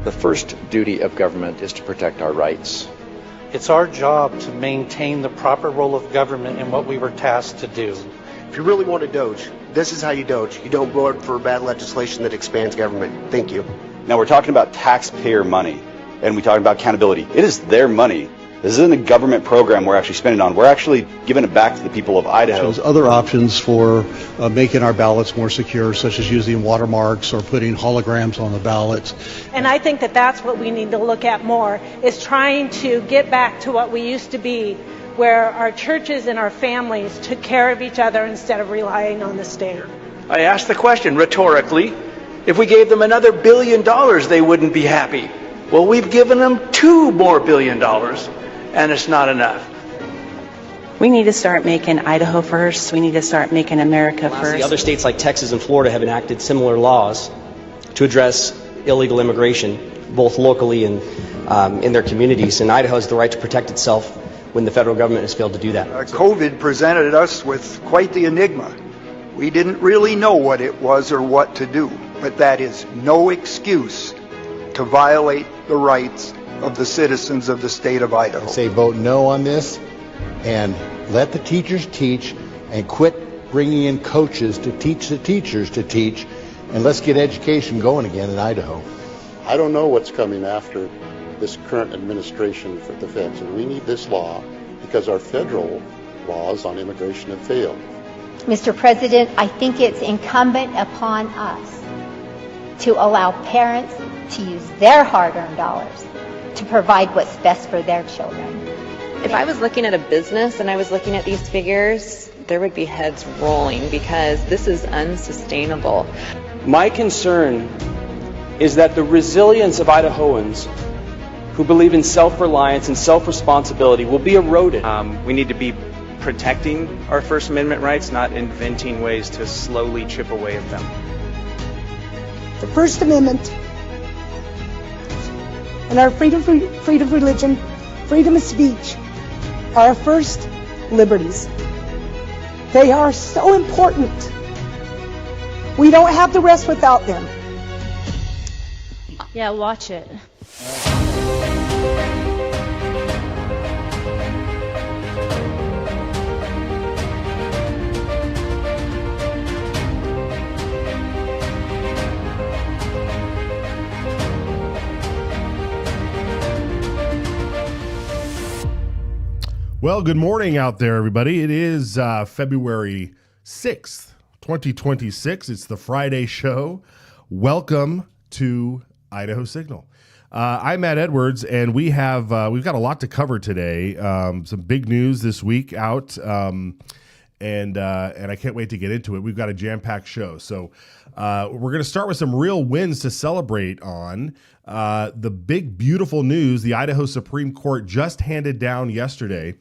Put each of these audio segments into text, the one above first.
The first duty of government is to protect our rights. It's our job to maintain the proper role of government in what we were tasked to do. If you really want to doge, this is how you doge. You don't vote for bad legislation that expands government. Thank you. Now we're talking about taxpayer money, and we're talking about accountability. It is their money. This isn't a government program we're actually spending on. We're actually giving it back to the people of Idaho. There's other options for making our ballots more secure, such as using watermarks or putting holograms on the ballots. And I think that that's what we need to look at more, is trying to get back to what we used to be, where our churches and our families took care of each other instead of relying on the state. I asked the question rhetorically, if we gave them another $1 billion, they wouldn't be happy. Well, we've given them $2 more billion, and it's not enough. We need to start making Idaho first. We need to start making America first. Other states like Texas and Florida have enacted similar laws to address illegal immigration, both locally and in their communities. And Idaho has the right to protect itself when the federal government has failed to do that. COVID presented us with quite the enigma. We didn't really know what it was or what to do, but that is no excuse to violate the rights of the citizens of the state of Idaho. Say vote no on this and let the teachers teach and quit bringing in coaches to teach the teachers to teach, and let's get education going again in Idaho. I don't know what's coming after this current administration for the feds, and we need this law because our federal laws on immigration have failed. Mr. President, I think it's incumbent upon us to allow parents to use their hard-earned dollars to provide what's best for their children. If I was looking at a business and I was looking at these figures, there would be heads rolling because this is unsustainable. My concern is that the resilience of Idahoans who believe in self-reliance and self-responsibility will be eroded. We need to be protecting our First Amendment rights, not inventing ways to slowly chip away at them. The First Amendment and our freedom of religion, freedom of speech are our first liberties. They are so important. We don't have the rest without them. Yeah, watch it. Well, good morning out there, everybody. It is February 6th, 2026. It's the Friday show. Welcome to Idaho Signal. I'm Matt Edwards, and we've got a lot to cover today. Some big news this week out, and I can't wait to get into it. We've got a jam-packed show. So we're going to start with some real wins to celebrate on. The big, beautiful news, the Idaho Supreme Court just handed down yesterday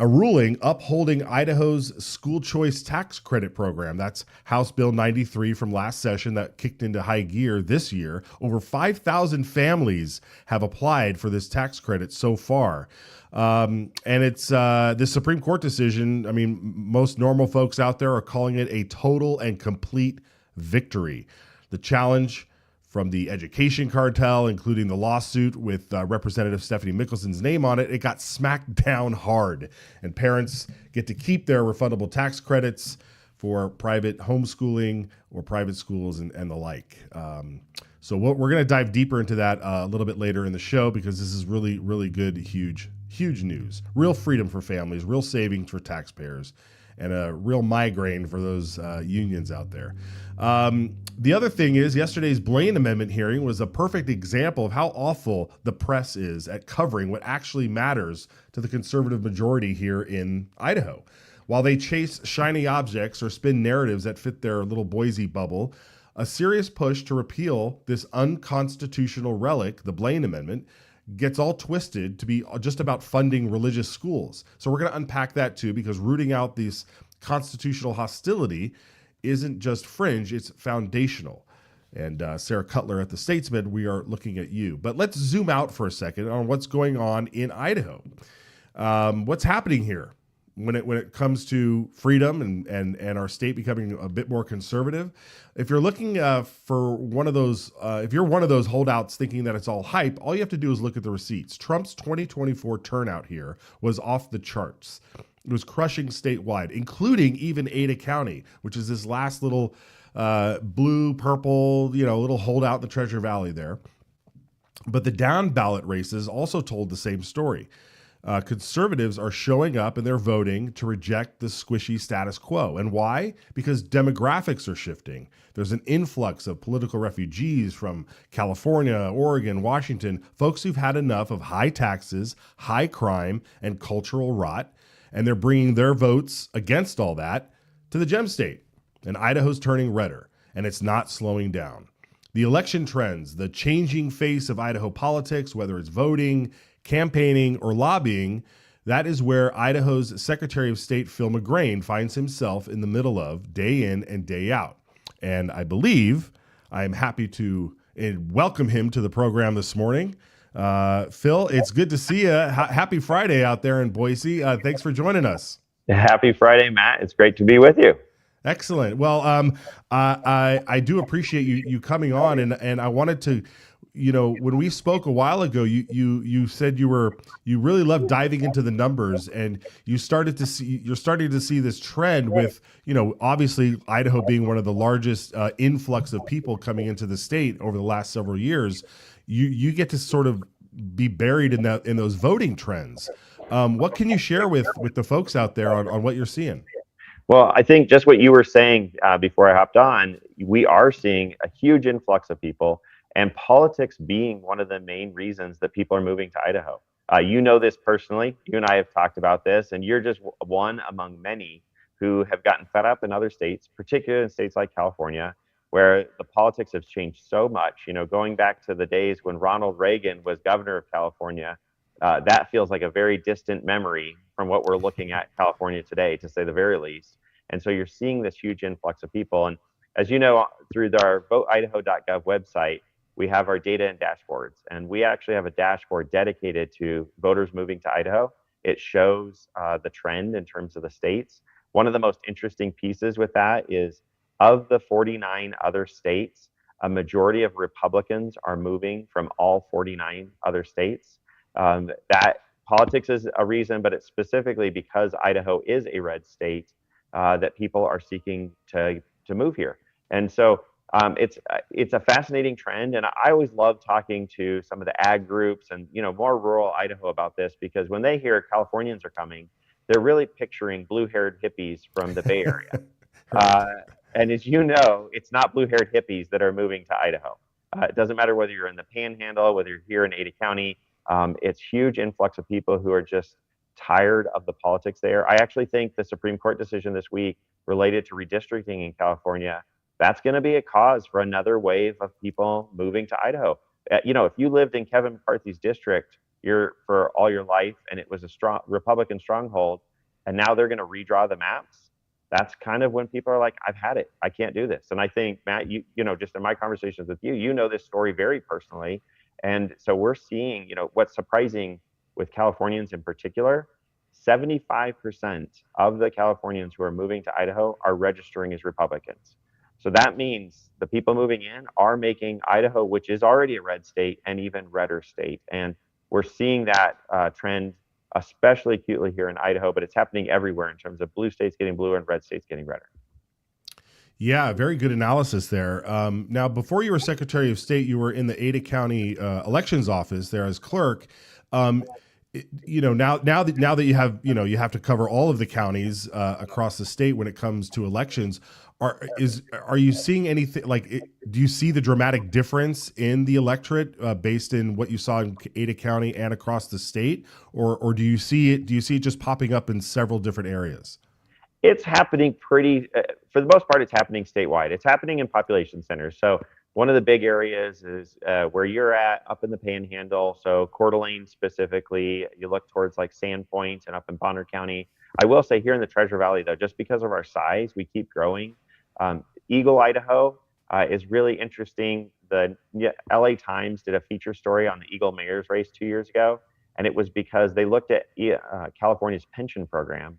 a ruling upholding Idaho's school choice tax credit program. That's House Bill 93 from last session that kicked into high gear this year. Over 5,000 families have applied for this tax credit so far. And it's this Supreme Court decision. I mean, most normal folks out there are calling it a total and complete victory. The challenge from the education cartel, including the lawsuit with Representative Stephanie Mickelson's name on it, it got smacked down hard. And parents get to keep their refundable tax credits for private homeschooling or private schools and the like. So we're going to dive deeper into that a little bit later in the show, because this is really, really good, huge news. Real freedom for families, real savings for taxpayers, and a real migraine for those unions out there. The other thing is, yesterday's Blaine Amendment hearing was a perfect example of how awful the press is at covering what actually matters to the conservative majority here in Idaho. While they chase shiny objects or spin narratives that fit their little Boise bubble, a serious push to repeal this unconstitutional relic, the Blaine Amendment, gets all twisted to be just about funding religious schools. So we're going to unpack that too, because rooting out this constitutional hostility isn't just fringe, it's foundational. And Sarah Cutler at the Statesman, we are looking at you. But let's zoom out for a second on what's going on in Idaho. What's happening here? when it comes to freedom and our state becoming a bit more conservative. If you're looking for one of those, if you're one of those holdouts thinking that it's all hype, all you have to do is look at the receipts. Trump's 2024 turnout here was off the charts. It was crushing statewide, including even Ada County, which is this last little blue, purple, little holdout in the Treasure Valley there. But the down ballot races also told the same story. Conservatives are showing up and they're voting to reject the squishy status quo. And why? Because demographics are shifting. There's an influx of political refugees from California, Oregon, Washington, folks who've had enough of high taxes, high crime, and cultural rot. And they're bringing their votes against all that to the gem state. And Idaho's turning redder, and it's not slowing down. The election trends, the changing face of Idaho politics, whether it's voting, campaigning, or lobbying, that is where Idaho's Secretary of State Phil McGrain finds himself in the middle of day in and day out. And I believe I am happy to welcome him to the program this morning. Phil, it's good to see you. Happy Friday out there in Boise. Thanks for joining us. Happy Friday, Matt. It's great to be with you. Excellent. Well, I do appreciate you coming on, and I wanted to, when we spoke a while ago, you said you really loved diving into the numbers, and you're starting to see this trend with, obviously Idaho being one of the largest influx of people coming into the state over the last several years. You get to sort of be buried in those voting trends. What can you share with the folks out there on what you're seeing? Well, I think just what you were saying before I hopped on, we are seeing a huge influx of people, and politics being one of the main reasons that people are moving to Idaho. You know this personally. You and I have talked about this, and you're just one among many who have gotten fed up in other states, particularly in states like California, where the politics have changed so much. Going back to the days when Ronald Reagan was governor of California, that feels like a very distant memory from what we're looking at California today, to say the very least. And so you're seeing this huge influx of people. And as you know, through our voteidaho.gov website, we have our data and dashboards. And we actually have a dashboard dedicated to voters moving to Idaho. It shows the trend in terms of the states. One of the most interesting pieces with that is, of the 49 other states, a majority of Republicans are moving from all 49 other states. That politics is a reason, but it's specifically because Idaho is a red state that people are seeking to move here. And so it's a fascinating trend. And I always love talking to some of the ag groups and more rural Idaho about this, because when they hear Californians are coming, they're really picturing blue-haired hippies from the Bay Area. And as you know, it's not blue-haired hippies that are moving to Idaho. It doesn't matter whether you're in the Panhandle, whether you're here in Ada County. It's huge influx of people who are just tired of the politics there. I actually think the Supreme Court decision this week related to redistricting in California, that's going to be a cause for another wave of people moving to Idaho. If you lived in Kevin McCarthy's district for all your life, and it was a strong Republican stronghold, and now they're going to redraw the maps, that's kind of when people are like, I've had it. I can't do this. And I think, Matt, you just in my conversations with you know this story very personally. And so we're seeing, what's surprising with Californians in particular, 75% of the Californians who are moving to Idaho are registering as Republicans. So that means the people moving in are making Idaho, which is already a red state, an even redder state. And we're seeing that trend especially acutely here in Idaho, but it's happening everywhere in terms of blue states getting bluer and red states getting redder. Yeah, very good analysis there. Now, before you were Secretary of State, you were in the Ada County elections office there as clerk. Now that you have, you have to cover all of the counties across the state when it comes to elections. Are you seeing anything do you see the dramatic difference in the electorate based in what you saw in Ada County and across the state, or do you see it just popping up in several different areas? It's happening for the most part, it's happening statewide. It's happening in population centers. So one of the big areas is where you're at, up in the Panhandle. So Coeur d'Alene specifically, you look towards like Sandpoint and up in Bonner County. I will say here in the Treasure Valley, though, just because of our size, we keep growing. Eagle, Idaho is really interesting. The LA Times did a feature story on the Eagle mayor's race 2 years ago, and it was because they looked at California's pension program.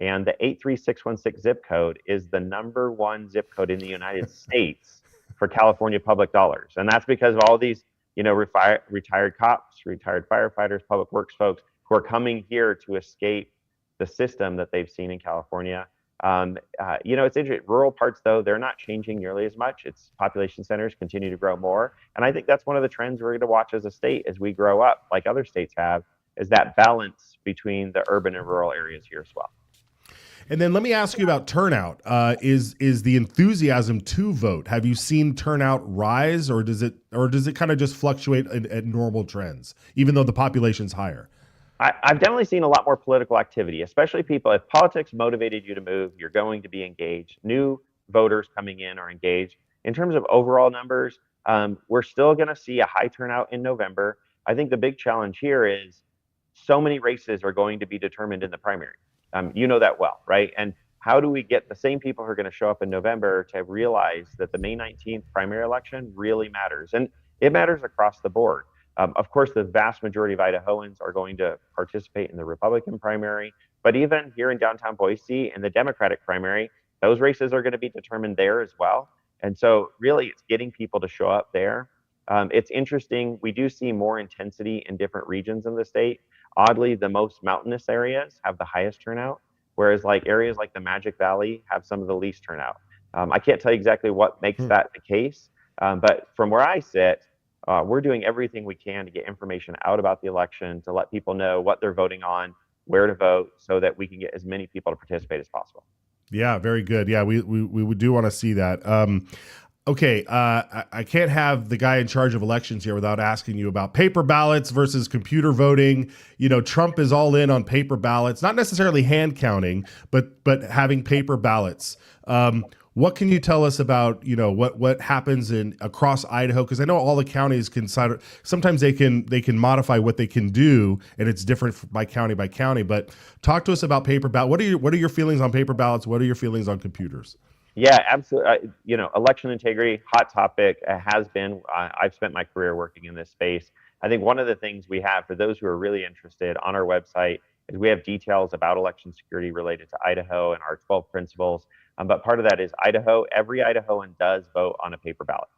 And the 83616 zip code is the #1 zip code in the United States for California public dollars. And that's because of all these, retired cops, retired firefighters, public works folks who are coming here to escape the system that they've seen in California. It's interesting. Rural parts, though, they're not changing nearly as much. Its population centers continue to grow more. And I think that's one of the trends we're going to watch as a state as we grow up, like other states have, is that balance between the urban and rural areas here as well. And then let me ask you about turnout. Is the enthusiasm to vote? Have you seen turnout rise, or does it kind of just fluctuate at normal trends, even though the population's higher? I've definitely seen a lot more political activity, especially people. If politics motivated you to move, you're going to be engaged. New voters coming in are engaged. In terms of overall numbers, we're still going to see a high turnout in November. I think the big challenge here is so many races are going to be determined in the primary. You know that well, right? And how do we get the same people who are going to show up in November to realize that the May 19th primary election really matters? And it matters across the board. Of course, the vast majority of Idahoans are going to participate in the Republican primary, but even here in downtown Boise in the Democratic primary, those races are going to be determined there as well. And so really it's getting people to show up there. It's interesting. We do see more intensity in different regions in the state. Oddly, the most mountainous areas have the highest turnout, whereas like areas like the Magic Valley have some of the least turnout. I can't tell you exactly what makes that the case, but from where I sit, we're doing everything we can to get information out about the election, to let people know what they're voting on, where to vote, so that we can get as many people to participate as possible. Yeah, very good. Yeah, we do want to see that. Okay, I can't have the guy in charge of elections here without asking you about paper ballots versus computer voting. Trump is all in on paper ballots, not necessarily hand counting, but having paper ballots. What can you tell us about, what happens across Idaho? Because I know all the counties sometimes they can modify what they can do, and it's different by county. But talk to us about paper ballot. What are your feelings on paper ballots? What are your feelings on computers? Yeah, absolutely. Election integrity, hot topic, has been. I've spent my career working in this space. I think one of the things we have for those who are really interested on our website is we have details about election security related to Idaho and our 12 principles. But part of that is every Idahoan does vote on a paper ballot.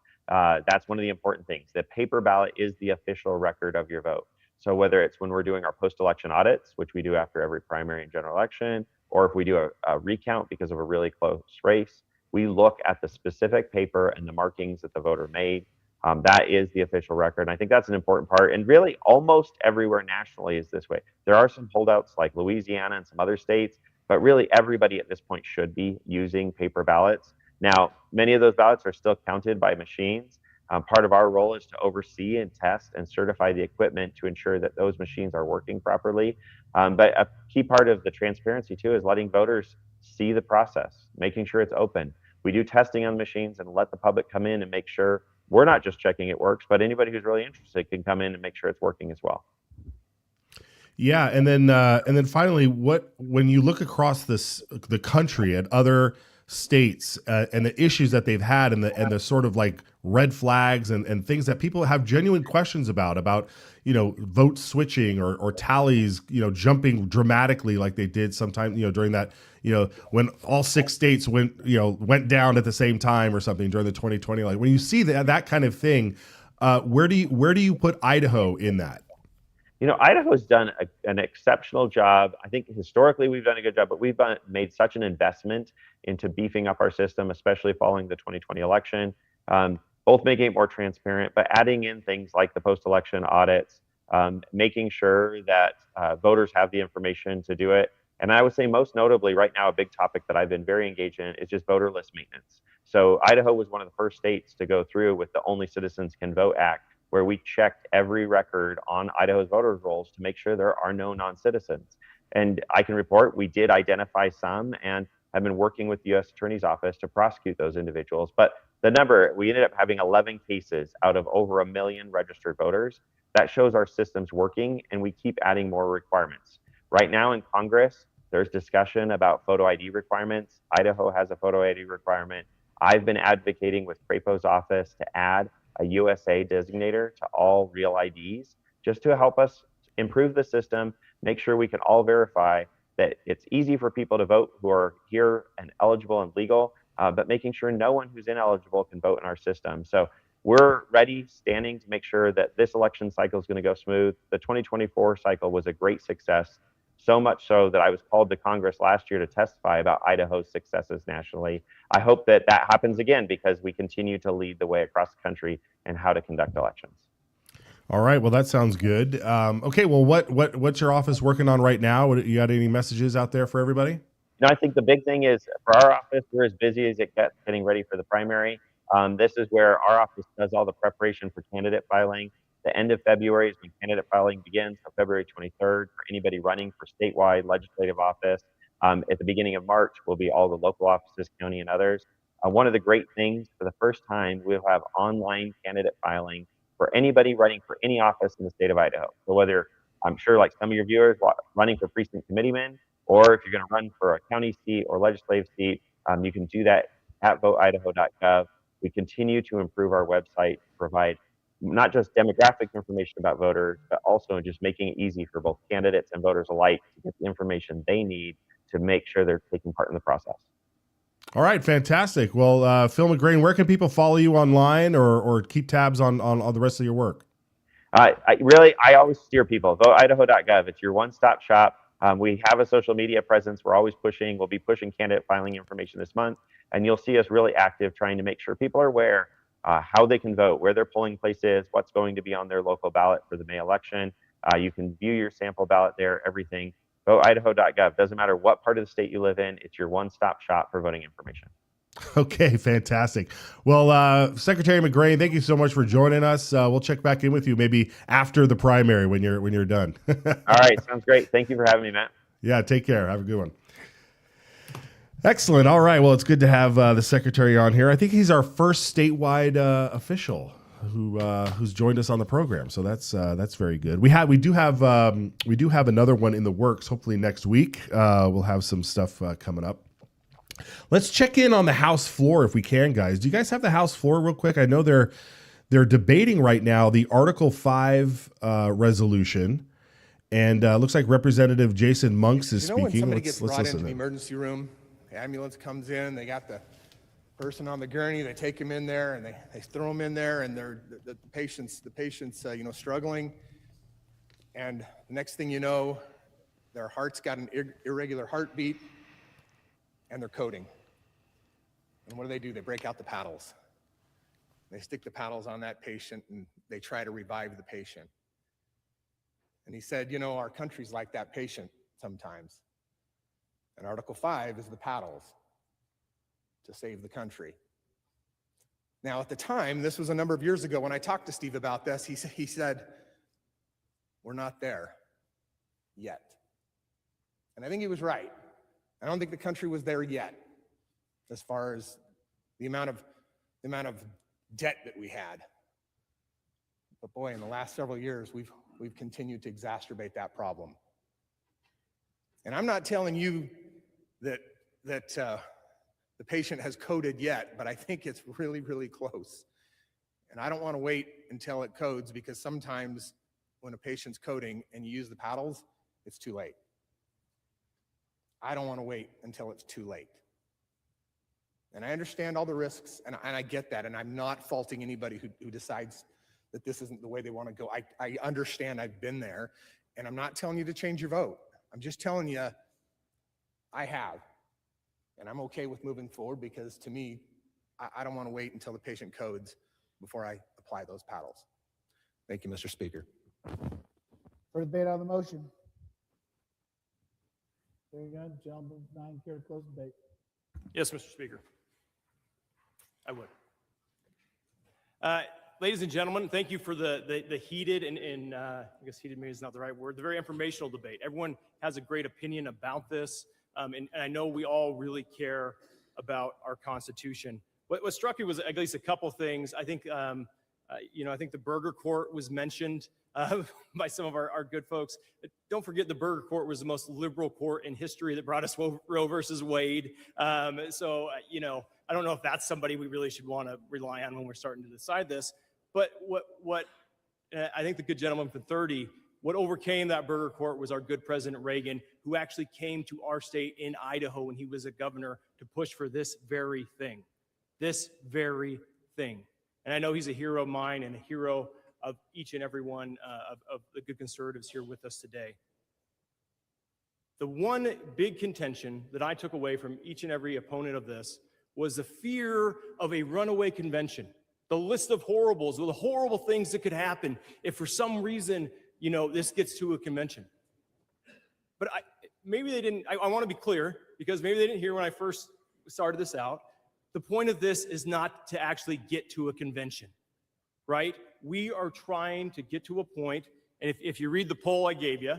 That's one of the important things. The paper ballot is the official record of your vote. So whether it's when we're doing our post-election audits, which we do after every primary and general election, or if we do a recount because of a really close race, we look at the specific paper and the markings that the voter made. That is the official record. And I think that's an important part. And really almost everywhere nationally is this way. There are some holdouts like Louisiana and some other states, but really everybody at this point should be using paper ballots. Now, many of those ballots are still counted by machines. Part of our role is to oversee and test and certify the equipment to ensure that those machines are working properly. But a key part of the transparency too is letting voters see the process, making sure it's open. We do testing on machines and let the public come in and make sure we're not just checking it works, but anybody who's really interested can come in and make sure it's working as well. Yeah, and then finally, when you look across the country at other states and the issues that they've had and the sort of like red flags and things that people have genuine questions about vote switching or tallies jumping dramatically like they did sometime during that when all 6 states went down at the same time or something during the 2020, like when you see that kind of thing, where do you put Idaho in that? Idaho's done an exceptional job. I think historically we've done a good job, but we've made such an investment into beefing up our system, especially following the 2020 election, both making it more transparent, but adding in things like the post-election audits, making sure that voters have the information to do it. And I would say most notably right now, a big topic that I've been very engaged in is just voter list maintenance. So Idaho was one of the first states to go through with the Only Citizens Can Vote Act, where we checked every record on Idaho's voter rolls to make sure there are no non-citizens. And I can report we did identify some and have been working with the U.S. Attorney's Office to prosecute those individuals. But the number, we ended up having 11 cases out of over 1 million registered voters. That shows our system's working, and we keep adding more requirements. Right now in Congress, there's discussion about photo ID requirements. Idaho has a photo ID requirement. I've been advocating with Crapo's office to add a USA designator to all real IDs, just to help us improve the system, make sure we can all verify that it's easy for people to vote who are here and eligible and legal, but making sure no one who's ineligible can vote in our system. So we're ready, standing to make sure that this election cycle is going to go smooth. The 2024 cycle was a great success, so much so that I was called to Congress last year to testify about Idaho's successes nationally. I hope that that happens again because we continue to lead the way across the country in how to conduct elections. All right. Well, that sounds good. Okay. Well, what's your office working on right now? You got any messages out there for everybody? No, I think the big thing is for our office, we're as busy as it gets getting ready for the primary. This is where our office does all the preparation for candidate filing. The end of February is when candidate filing begins, so February 23rd for anybody running for statewide legislative office. At the beginning of March will be all the local offices, county and others. One of the great things, for the first time, we'll have online candidate filing for anybody running for any office in the state of Idaho. So whether, I'm sure like some of your viewers running for precinct committeeman, or if you're going to run for a county seat or legislative seat, you can do that at voteidaho.gov. We continue to improve our website to provide not just demographic information about voters, but also just making it easy for both candidates and voters alike to get the information they need to make sure they're taking part in the process. All right, fantastic. Well, Phil McGrain, where can people follow you online or keep tabs on the rest of your work? I always steer people. Voteidaho.gov. It's your one-stop shop. We have a social media presence. We're always pushing. We'll be pushing candidate filing information this month, and you'll see us really active trying to make sure people are aware how they can vote, where their polling place is, what's going to be on their local ballot for the May election. You can view your sample ballot there, everything. Voteidaho.gov. Doesn't matter what part of the state you live in. It's your one-stop shop for voting information. Okay, fantastic. Well, Secretary McGrain, thank you so much for joining us. We'll check back in with you maybe after the primary when you're done. All right, sounds great. Thank you for having me, Matt. Yeah, take care. Have a good one. Excellent. All right. Well, it's good to have the secretary on here. I think he's our first statewide official who's joined us on the program. So that's very good. We do have another one in the works. Hopefully next week we'll have some stuff coming up. Let's check in on the House floor if we can, guys. Do you guys have the House floor real quick? I know they're debating right now the Article 5 resolution, and looks like Representative Jason Monks is speaking. When somebody gets brought into the emergency room, the ambulance comes in, they got the person on the gurney, they take him in there, and they throw him in there, and the patient's struggling, and the next thing you know, their heart's got an irregular heartbeat, and they're coding. And what do? They break out the paddles. They stick the paddles on that patient, and they try to revive the patient. And he said, our country's like that patient sometimes. And Article 5 is the paddles to save the country. Now, at the time, this was a number of years ago, when I talked to Steve about this, he said, we're not there yet. And I think he was right. I don't think the country was there yet as far as the amount of debt that we had. But boy, in the last several years, we've continued to exacerbate that problem. And I'm not telling you that the patient has coded yet, but I think it's really, really close. And I don't want to wait until it codes, because sometimes when a patient's coding and you use the paddles, it's too late. I don't want to wait until it's too late. And I understand all the risks, and I get that, and I'm not faulting anybody who decides that this isn't the way they want to go. I understand, I've been there, and I'm not telling you to change your vote. I'm just telling you, I have, and I'm okay with moving forward, because to me, I don't want to wait until the patient codes before I apply those paddles. Thank you, Mr. Speaker. For debate on the motion. Very good. Gentleman 9, care to close the debate? Yes, Mr. Speaker. I would. Ladies and gentlemen, thank you for the heated and I guess heated maybe is not the right word, the very informational debate. Everyone has a great opinion about this, and I know we all really care about our Constitution. What struck me was at least a couple things. I think, I think the Burger Court was mentioned by some of our good folks. Don't forget, the Burger Court was the most liberal court in history that brought us Roe versus Wade. I don't know if that's somebody we really should want to rely on when we're starting to decide this. But what I think the good gentleman from 30 What overcame that burger court was our good President Reagan, who actually came to our state in Idaho when he was a governor to push for this very thing. This very thing. And I know he's a hero of mine and a hero of each and every one of the good conservatives here with us today. The one big contention that I took away from each and every opponent of this was the fear of a runaway convention, the list of horribles, the horrible things that could happen if for some reason, this gets to a convention. But maybe they didn't, I want to be clear, because maybe they didn't hear when I first started this out. The point of this is not to actually get to a convention, right? We are trying to get to a point, and if you read the poll I gave you,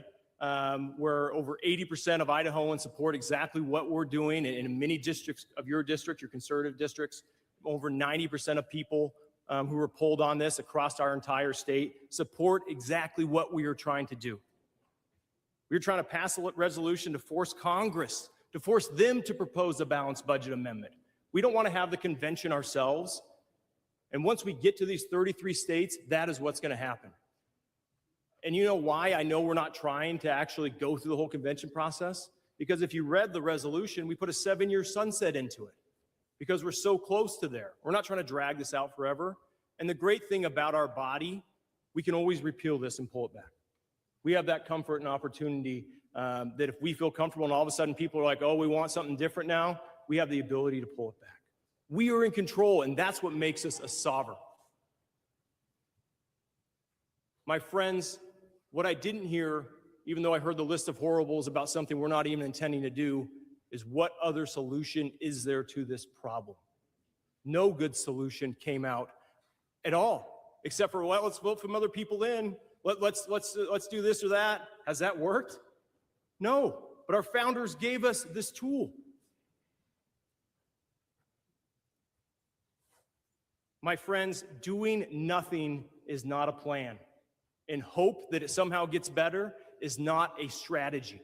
where over 80% of Idahoans support exactly what we're doing, and in many districts of your district, your conservative districts, over 90% of people who were polled on this across our entire state support exactly what we are trying to do. We're trying to pass a resolution to force Congress, to force them to propose a balanced budget amendment. We don't want to have the convention ourselves. And once we get to these 33 states, that is what's going to happen. And you know why I know we're not trying to actually go through the whole convention process? Because if you read the resolution, we put a 7-year sunset into it because we're so close to there. We're not trying to drag this out forever. And the great thing about our body, we can always repeal this and pull it back. We have that comfort and opportunity that if we feel comfortable and all of a sudden people are like, oh, we want something different now, we have the ability to pull it back. We are in control, and that's what makes us a sovereign. My friends, what I didn't hear, even though I heard the list of horribles about something we're not even intending to do, is what other solution is there to this problem? No good solution came out at all, except for, well, let's vote some other people in. Let's do this or that. Has that worked? No, but our founders gave us this tool. My friends, doing nothing is not a plan, and hope that it somehow gets better is not a strategy.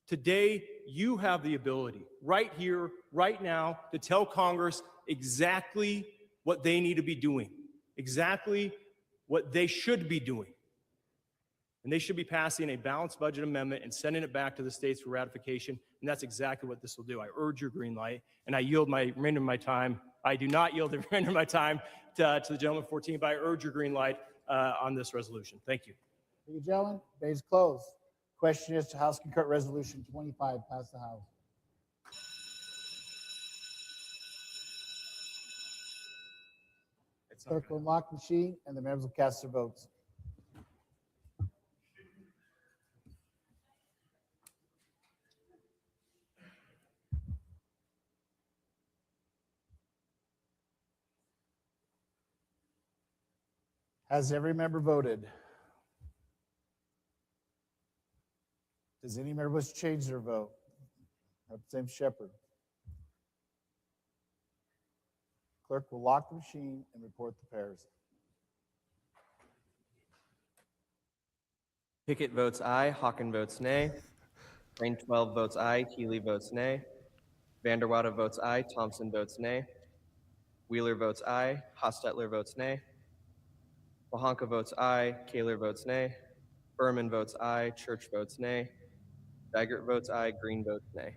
Today, you have the ability, right here, right now, to tell Congress exactly what they need to be doing, exactly what they should be doing. And they should be passing a balanced budget amendment and sending it back to the states for ratification, and that's exactly what this will do. I urge your green light, and I yield my remainder of my time. I do not yield the remainder of my time to the gentleman 14, but I urge your green light on this resolution. Thank you. Thank you, gentlemen. Debate is closed. Question is to House Concurrent Resolution 25, pass the House. Clerk will unlock the machine, and the members will cast their votes. Has every member voted? Does any member wish to change their vote? Representative Shepherd. Clerk will lock the machine and report the pairs. Pickett votes aye. Hawken votes nay. Rain 12 votes aye. Healy votes nay. Vanderwater votes aye. Thompson votes nay. Wheeler votes aye. Hostetler votes nay. Wahanka votes aye. Kaler votes nay. Berman votes aye. Church votes nay. Daggert votes aye. Green votes nay.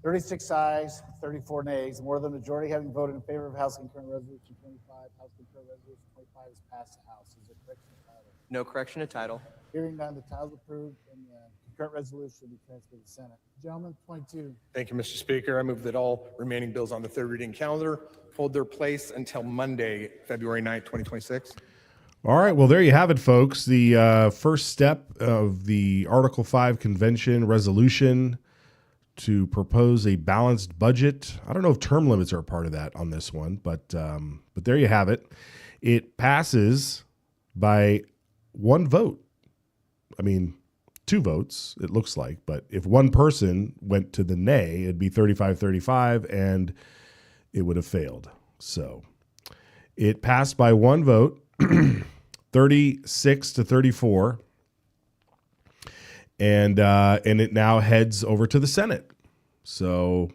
36 ayes, 34 nays. More than a majority having voted in favor of House Concurrent Resolution 25. House Concurrent Resolution 25 is passed the House. Is there correction of title? No correction of title. Hearing none, the title is approved, and the concurrent resolution will be transferred to the Senate. Gentlemen, 22. Thank you, Mr. Speaker. I move that all remaining bills on the third reading calendar hold their place until Monday, February 9th, 2026. All right, well, there you have it, folks. The first step of the Article 5 convention resolution to propose a balanced budget. I don't know if term limits are a part of that on this one, but there you have it. It passes by one vote. I mean, 2 votes, it looks like, but if one person went to the nay, it'd be 35-35, and it would have failed. So it passed by one vote, 36-34, and it now heads over to the Senate. So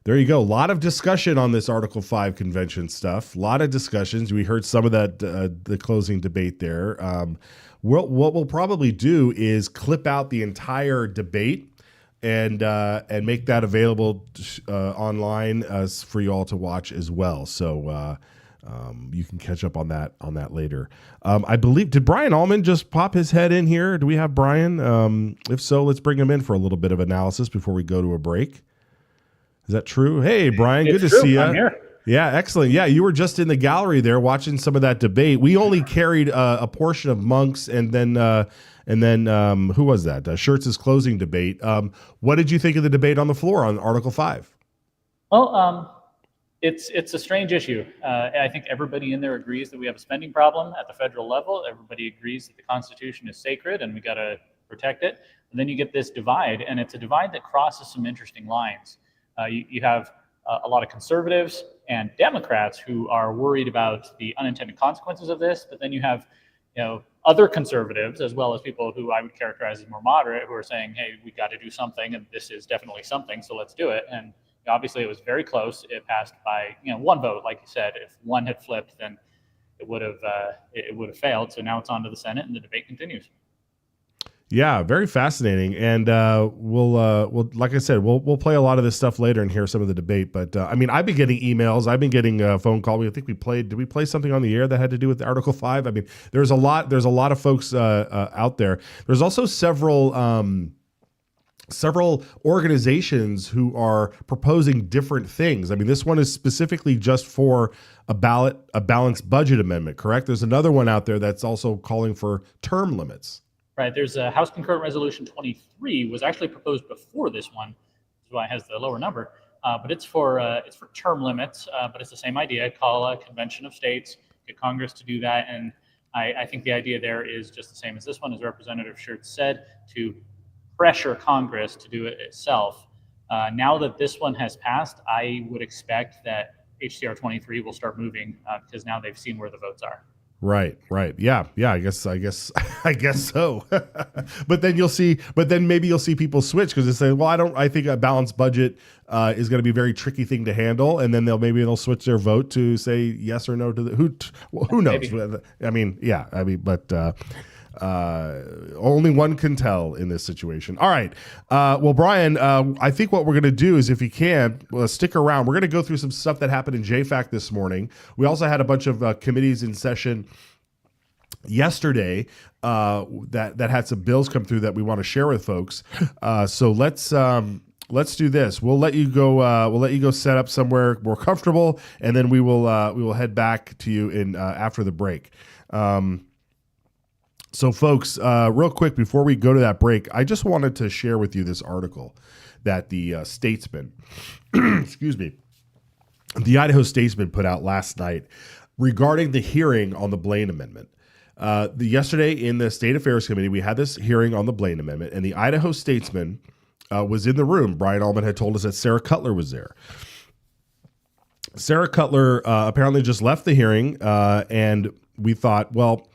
There you go. A lot of discussion on this Article 5 convention stuff. A lot of discussions. We heard some of that, the closing debate there. What we'll probably do is clip out the entire debate and make that available online for you all to watch as well. So you can catch up on that later. I believe, did Brian Allman just pop his head in here? Do we have Brian? If so, let's bring him in for a little bit of analysis before we go to a break. Is that true? Hey, Brian, good to see you. I'm here. Yeah, excellent. Yeah, you were just in the gallery there watching some of that debate. We only carried a portion of Monk's and then who was that? Schertz's closing debate. What did you think of the debate on the floor on Article 5? Well, it's a strange issue. I think everybody in there agrees that we have a spending problem at the federal level. Everybody agrees that the Constitution is sacred and we got to protect it. And then you get this divide, and it's a divide that crosses some interesting lines. You have a lot of conservatives and Democrats who are worried about the unintended consequences of this, but then you have, other conservatives as well as people who I would characterize as more moderate who are saying, hey, we got to do something, and this is definitely something, so let's do it. And obviously it was very close. It passed by one vote, like you said. If one had flipped, then it would have failed. So now it's on to the Senate, and the debate continues. Yeah, very fascinating, and we'll like I said, we'll play a lot of this stuff later and hear some of the debate. But I've been getting emails, I've been getting phone calls. I think did we play something on the air that had to do with Article 5? I mean, there's a lot of folks out there. There's also several organizations who are proposing different things. I mean, this one is specifically just for a balanced budget amendment, correct? There's another one out there that's also calling for term limits. Right, there's a House Concurrent Resolution 23 was actually proposed before this one, which is why it has the lower number. But it's for term limits, but it's the same idea. Call a convention of states, get Congress to do that, and I think the idea there is just the same as this one, as Representative Schertz said, to pressure Congress to do it itself. Now that this one has passed, I would expect that HCR 23 will start moving because now they've seen where the votes are. Right. Yeah. I guess so. But then maybe you'll see people switch because they say, well, I think a balanced budget is going to be a very tricky thing to handle. And then they'll switch their vote to say yes or no to who knows? Maybe. But only one can tell in this situation. All right. Well, Brian, I think what we're going to do is, if you can, stick around. We're going to go through some stuff that happened in JFAC this morning. We also had a bunch of committees in session yesterday that had some bills come through that we want to share with folks. So let's do this. We'll let you go. We'll let you go set up somewhere more comfortable, and then we will head back to you in after the break. So, folks, real quick before we go to that break, I just wanted to share with you this article that the Statesman, excuse me, the Idaho Statesman put out last night regarding the hearing on the Blaine Amendment. Yesterday in the State Affairs Committee, we had this hearing on the Blaine Amendment, and the Idaho Statesman was in the room. Brian Allman had told us that Sarah Cutler was there. Sarah Cutler apparently just left the hearing, and we thought, well,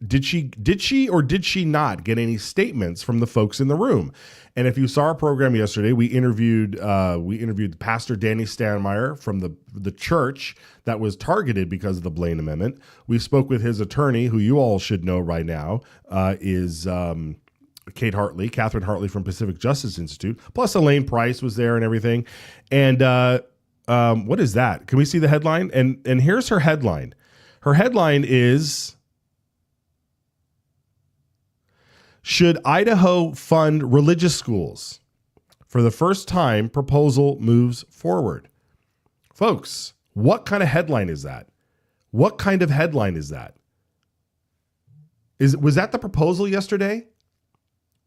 did she or did she not get any statements from the folks in the room? And if you saw our program yesterday, we interviewed Pastor Danny Stanmeyer from the church that was targeted because of the Blaine Amendment. We spoke with his attorney, who you all should know right now, is Catherine Hartley from Pacific Justice Institute. Plus Elaine Price was there and everything. And what is that? Can we see the headline? And here's her headline. Her headline is, should Idaho fund religious schools? For the first time, proposal moves forward. Folks, what kind of headline is that? What kind of headline is that? Was that the proposal yesterday?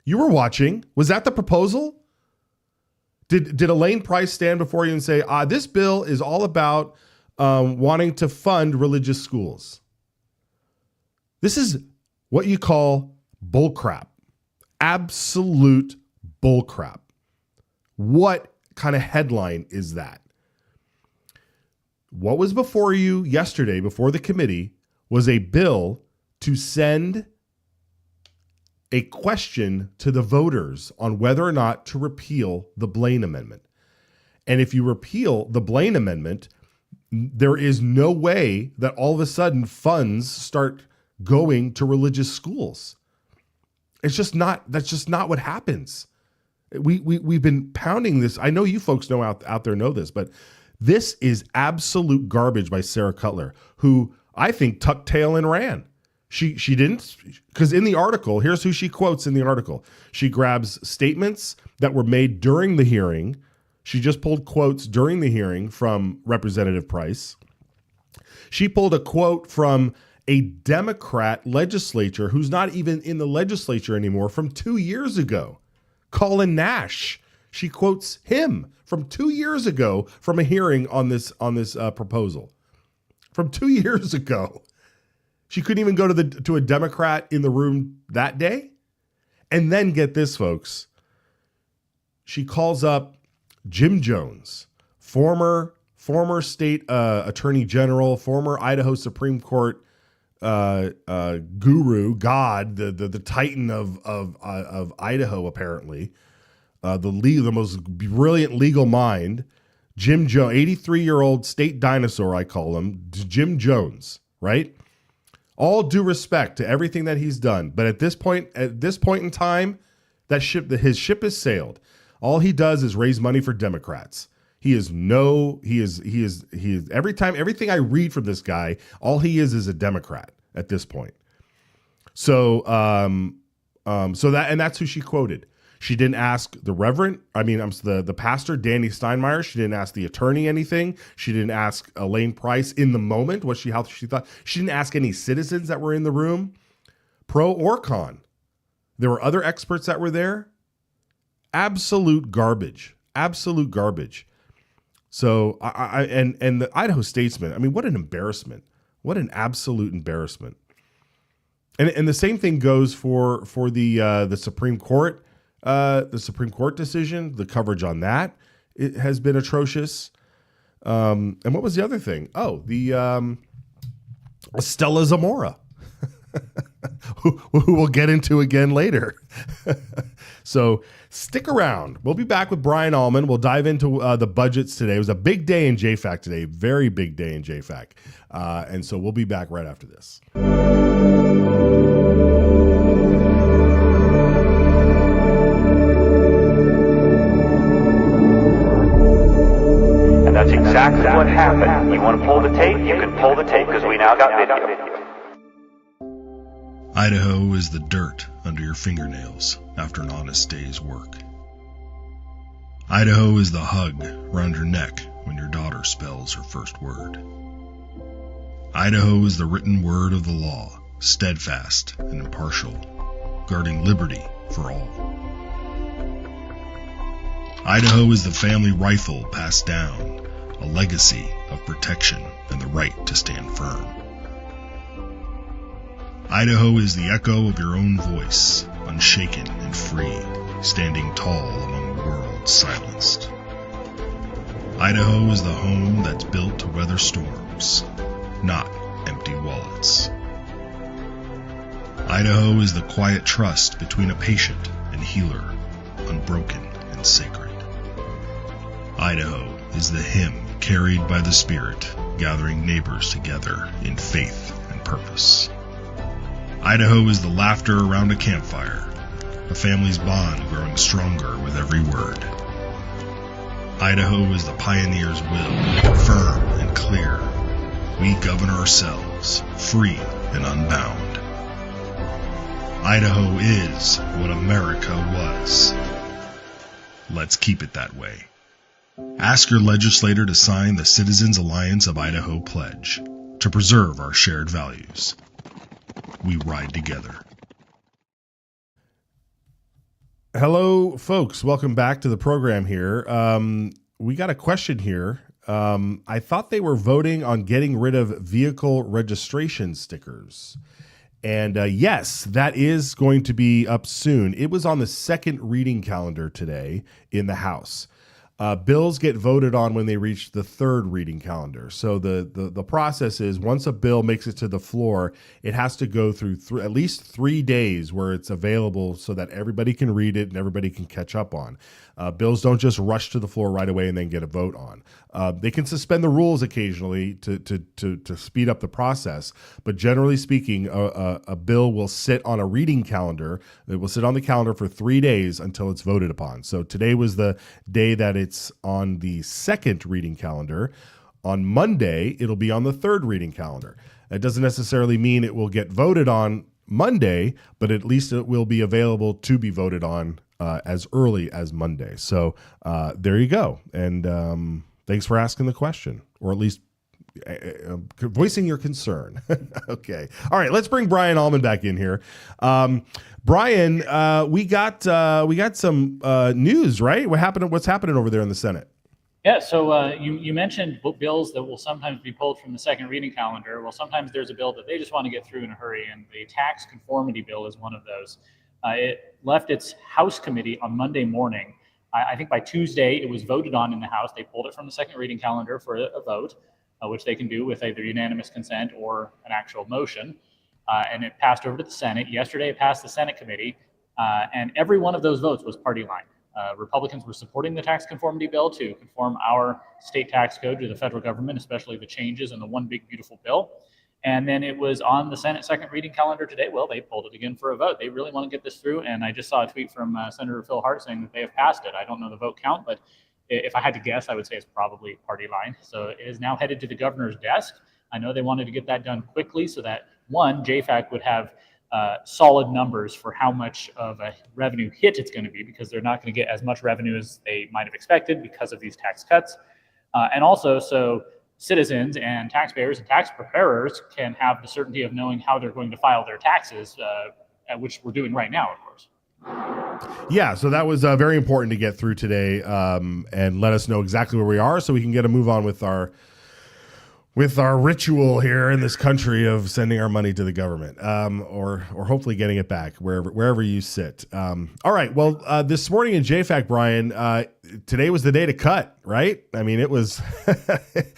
You were watching. Was that the proposal? Did Elaine Price stand before you and say, this bill is all about wanting to fund religious schools? This is what you call bullcrap. Absolute bullcrap. What kind of headline is that? What was before you yesterday, before the committee, was a bill to send a question to the voters on whether or not to repeal the Blaine Amendment. And if you repeal the Blaine Amendment, there is no way that all of a sudden funds start going to religious schools. That's just not what happens. We've been pounding this. I know you folks know out there know this, but this is absolute garbage by Sarah Cutler, who I think tucked tail and ran. She didn't, because in the article, here's who she quotes in the article. She grabs statements that were made during the hearing. She just pulled quotes during the hearing from Representative Price. She pulled a quote from a Democrat legislator who's not even in the legislature anymore from 2 years ago, Colin Nash. She quotes him from 2 years ago from a hearing on this proposal from 2 years ago. She couldn't even go to a Democrat in the room that day. And then get this, folks. She calls up Jim Jones, former state attorney general, former Idaho Supreme Court guru, God, the titan of Idaho, apparently, the most brilliant legal mind, Jim Jones, 83-year-old state dinosaur, I call him, Jim Jones, right? All due respect to everything that he's done, but at this point in time, his ship has sailed. All he does is raise money for Democrats. Everything I read from this guy, all he is a Democrat at this point. So that's who she quoted. She didn't ask the pastor, Danny Steinmeier. She didn't ask the attorney anything. She didn't ask Elaine Price in the moment how she thought. She didn't ask any citizens that were in the room, pro or con. There were other experts that were there. Absolute garbage. Absolute garbage. So and the Idaho Statesman, I mean, what an embarrassment. What an absolute embarrassment. And the same thing goes for the Supreme Court. The Supreme Court decision, the coverage on that, it has been atrocious. And what was the other thing? Oh, the Stella Zamora, who we'll get into again later. So stick around. We'll be back with Brian Allman. We'll dive into the budgets today. It was a big day in JFAC today, very big day in JFAC. And so we'll be back right after this. That's exactly what happened. You want to pull the tape? You can pull the tape because we now got video. Idaho is the dirt under your fingernails after an honest day's work. Idaho is the hug around your neck when your daughter spells her first word. Idaho is the written word of the law, steadfast and impartial, guarding liberty for all. Idaho is the family rifle passed down, a legacy of protection and the right to stand firm. Idaho is the echo of your own voice, unshaken and free, standing tall among the world's silenced. Idaho is the home that's built to weather storms, not empty wallets. Idaho is the quiet trust between a patient and healer, unbroken and sacred. Idaho is the hymn carried by the Spirit, gathering neighbors together in faith and purpose. Idaho is the laughter around a campfire, a family's bond growing stronger with every word. Idaho is the pioneer's will, firm and clear. We govern ourselves, free and unbound. Idaho is what America was. Let's keep it that way. Ask your legislator to sign the Citizens Alliance of Idaho pledge to preserve our shared values. We ride together. Hello, folks. Welcome back to the program here. We got a question here. I thought they were voting on getting rid of vehicle registration stickers. And yes, that is going to be up soon. It was on the second reading calendar today in the House. Bills get voted on when they reach the third reading calendar. So the process is once a bill makes it to the floor, it has to go through at least 3 days where it's available so that everybody can read it and everybody can catch up on. Bills don't just rush to the floor right away and then get a vote on. They can suspend the rules occasionally to speed up the process, but generally speaking, a bill will sit on a reading calendar. It will sit on the calendar for 3 days until it's voted upon. So today was the day that it's on the second reading calendar. On Monday, it'll be on the third reading calendar. That doesn't necessarily mean it will get voted on Monday, but at least it will be available to be voted on as early as Monday. So there you go. And thanks for asking the question, or at least voicing your concern. Okay. All right. Let's bring Brian Allman back in here. Brian, we got some news, right? What's happening over there in the Senate? Yeah, so you mentioned bills that will sometimes be pulled from the second reading calendar. Well, sometimes there's a bill that they just want to get through in a hurry, and the tax conformity bill is one of those. It left its House committee on Monday morning. I think by Tuesday it was voted on in the House. They pulled it from the second reading calendar for a vote, which they can do with either unanimous consent or an actual motion. And it passed over to the Senate. Yesterday it passed the Senate committee, and every one of those votes was party line. Republicans were supporting the tax conformity bill to conform our state tax code to the federal government, especially the changes in the one big beautiful bill. And then it was on the Senate second reading calendar today. Well, they pulled it again for a vote. They really want to get this through. And I just saw a tweet from Senator Phil Hart saying that they have passed it. I don't know the vote count, but if I had to guess, I would say it's probably party line. So it is now headed to the governor's desk. I know they wanted to get that done quickly so that, one, JFAC would have solid numbers for how much of a revenue hit it's going to be, because they're not going to get as much revenue as they might have expected because of these tax cuts. And also, so citizens and taxpayers and tax preparers can have the certainty of knowing how they're going to file their taxes, which we're doing right now, of course. Yeah, so that was very important to get through today, and let us know exactly where we are so we can get a move on with our ritual here in this country of sending our money to the government, or hopefully getting it back wherever you sit. All right. Well, this morning in JFAC, Brian, today was the day to cut, right? I mean, it was.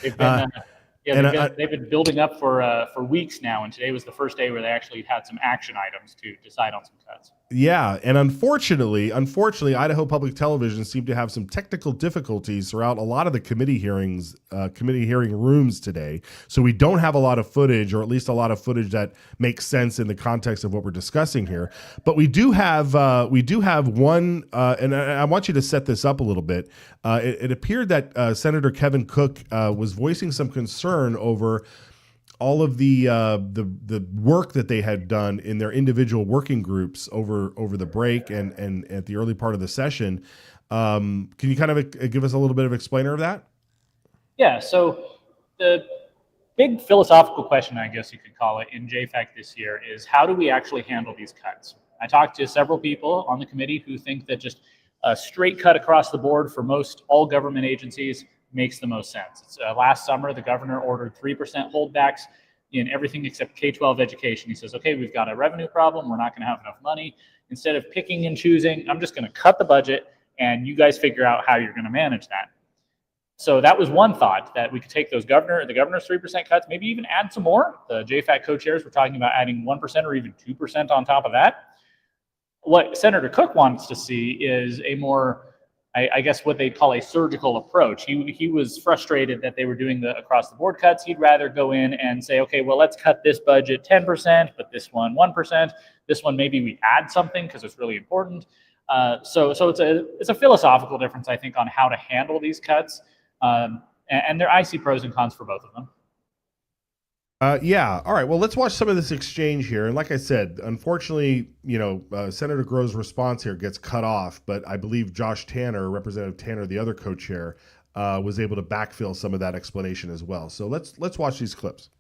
They've been building up for weeks now, and today was the first day where they actually had some action items to decide on some cuts. Yeah, and unfortunately, Idaho Public Television seemed to have some technical difficulties throughout a lot of the committee hearing rooms today. So we don't have a lot of footage, or at least a lot of footage that makes sense in the context of what we're discussing here. But we do have one, and I want you to set this up a little bit. It appeared that Senator Kevin Cook was voicing some concern over all of the work that they had done in their individual working groups over the break and at the early part of the session. Can you kind of give us a little bit of explainer of that? Yeah, so the big philosophical question, I guess you could call it, in JFAC this year is, how do we actually handle these cuts? I talked to several people on the committee who think that just a straight cut across the board for most all government agencies makes the most sense. Last summer, the governor ordered 3% holdbacks in everything except K-12 education. He says, okay, we've got a revenue problem. We're not going to have enough money. Instead of picking and choosing, I'm just going to cut the budget, and you guys figure out how you're going to manage that. So that was one thought, that we could take the governor's 3% cuts, maybe even add some more. The JFAC co-chairs were talking about adding 1% or even 2% on top of that. What Senator Cook wants to see is a more, I guess what they call a surgical approach. He was frustrated that they were doing the across the board cuts. He'd rather go in and say, okay, well, let's cut this budget 10%, but this one 1%. This one maybe we add something because it's really important. So it's a philosophical difference, I think, on how to handle these cuts. And I see pros and cons for both of them. Yeah. All right. Well, let's watch some of this exchange here. And like I said, unfortunately, Senator Groh's response here gets cut off. But I believe Josh Tanner, Representative Tanner, the other co-chair, was able to backfill some of that explanation as well. So let's watch these clips.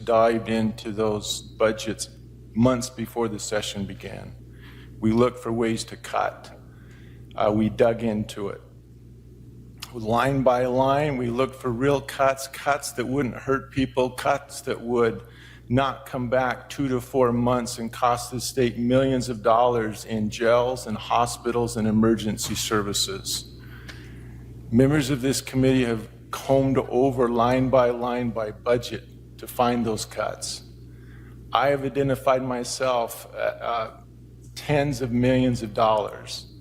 Dived into those budgets months before the session began. We looked for ways to cut. We dug into it. Line by line, we looked for real cuts that wouldn't hurt people, cuts that would not come back 2 to 4 months and cost the state millions of dollars in jails and hospitals and emergency services. Members of this committee have combed over line by budget to find those cuts. I have identified myself tens of millions of dollars.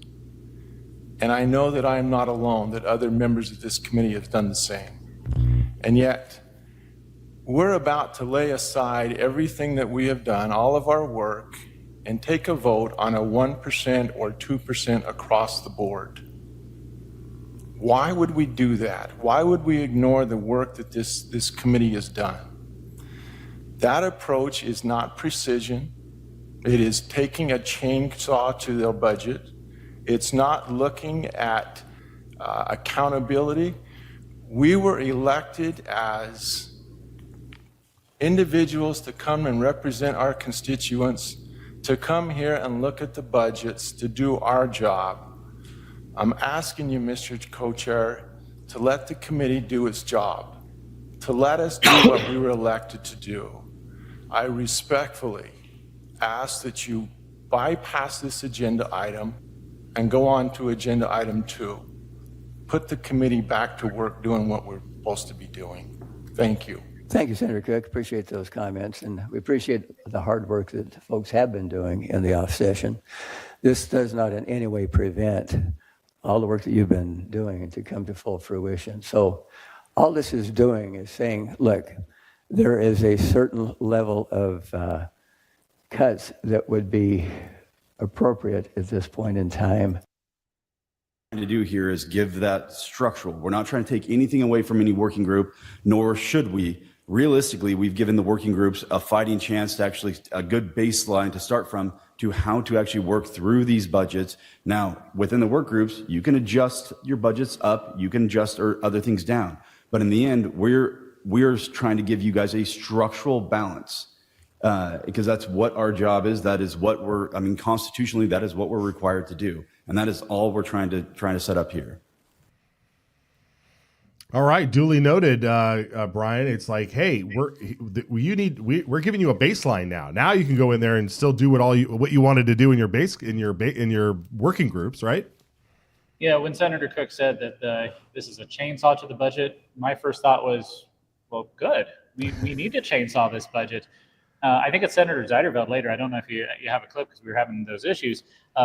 And I know that I am not alone, that other members of this committee have done the same. And yet, we're about to lay aside everything that we have done, all of our work, and take a vote on a 1% or 2% across the board. Why would we do that? Why would we ignore the work that this committee has done? That approach is not precision. It is taking a chainsaw to their budget. It's not looking at accountability. We were elected as individuals to come and represent our constituents, to come here and look at the budgets, to do our job. I'm asking you, Mr. Co-Chair, to let the committee do its job, to let us do what we were elected to do. I respectfully ask that you bypass this agenda item and go on to agenda item 2. Put the committee back to work doing what we're supposed to be doing. Thank you. Thank you, Senator Cook. Appreciate those comments, and we appreciate the hard work that folks have been doing in the off session. This does not in any way prevent all the work that you've been doing to come to full fruition. So all this is doing is saying, look, there is a certain level of cuts that would be appropriate at this point in time. To do here is give that structural. We're not trying to take anything away from any working group, nor should we. Realistically, we've given the working groups a fighting chance to actually a good baseline to start from to how to actually work through these budgets. Now, within the work groups, you can adjust your budgets up, you can adjust or other things down. But in the end, we're trying to give you guys a structural balance because that's what our job is. That is what constitutionally, that is what we're required to do. And that is all we're trying to set up here. All right, duly noted, Brian. It's like, hey, we're giving you a baseline now. Now you can go in there and still do what you wanted to do in your working groups, right? Yeah, when Senator Cook said that this is a chainsaw to the budget, my first thought was, well, good. We need to chainsaw this budget. I think it's Senator Zeiderveld later, I don't know if you have a clip because we were having those issues,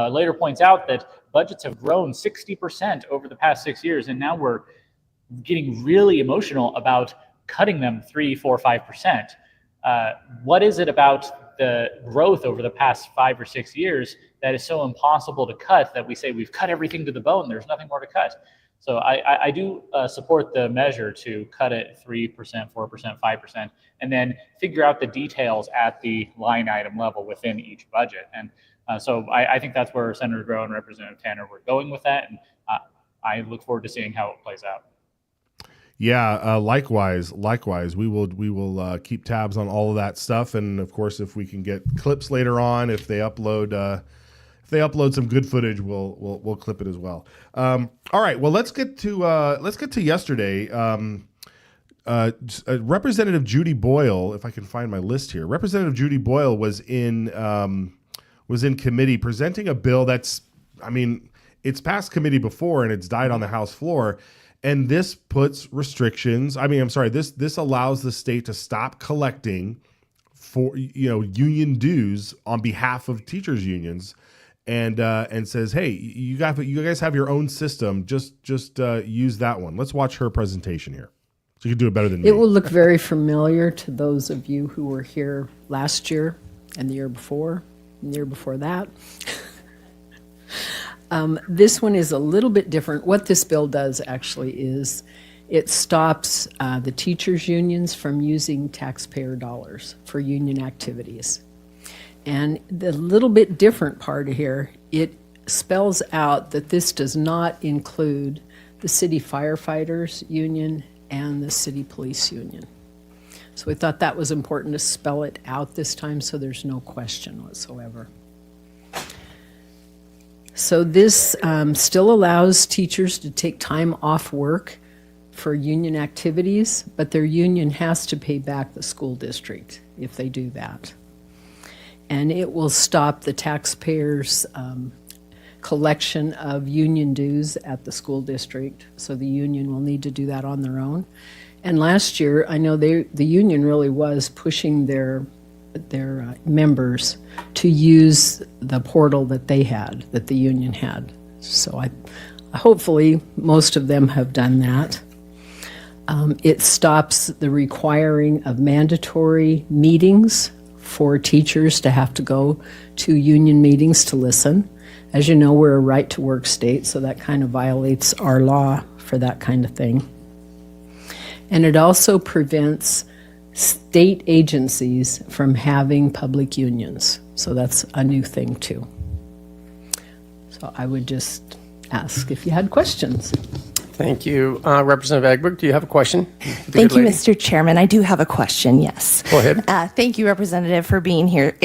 later points out that budgets have grown 60% over the past 6 years, and now we're getting really emotional about cutting them 3, 4, 5%. What is it about the growth over the past 5 or 6 years that is so impossible to cut that we say we've cut everything to the bone, there's nothing more to cut? So I do support the measure to cut it 3%, 4%, 5%, and then figure out the details at the line item level within each budget. And so I think that's where Senator Groh and Representative Tanner were going with that, and I look forward to seeing how it plays out. Yeah, likewise. We will keep tabs on all of that stuff, and of course, if we can get clips later on, if they upload some good footage, we'll clip it as well. All right, well, let's get to yesterday. Representative Judy Boyle, if I can find my list here, Representative Judy Boyle was in committee presenting a bill that's, it's passed committee before and it's died on the House floor. And this puts restrictions. This allows the state to stop collecting for union dues on behalf of teachers unions, and says, hey, you guys have your own system. Just use that one. Let's watch her presentation here. So you can do it better than me. It will look very familiar to those of you who were here last year and the year before, and the year before that. This one is a little bit different. What this bill does actually is it stops the teachers' unions from using taxpayer dollars for union activities. And the little bit different part here, it spells out that this does not include the city firefighters union and the city police union. So we thought that was important to spell it out this time so there's no question whatsoever. So this still allows teachers to take time off work for union activities, but their union has to pay back the school district if they do that. And it will stop the taxpayers collection of union dues at the school district. So the union will need to do that on their own. And last year, I know the union really was pushing their members to use the portal that they had, that the union had. So hopefully most of them have done that. It stops the requiring of mandatory meetings for teachers to have to go to union meetings to listen. As you know, we're a right-to-work state, so that kind of violates our law for that kind of thing. And it also prevents state agencies from having public unions. So that's a new thing too. So I would just ask if you had questions. Thank you. Representative Egbert, do you have a question? Thank you, Mr. Chairman. I do have a question, yes. Go ahead. Thank you, Representative, for being here.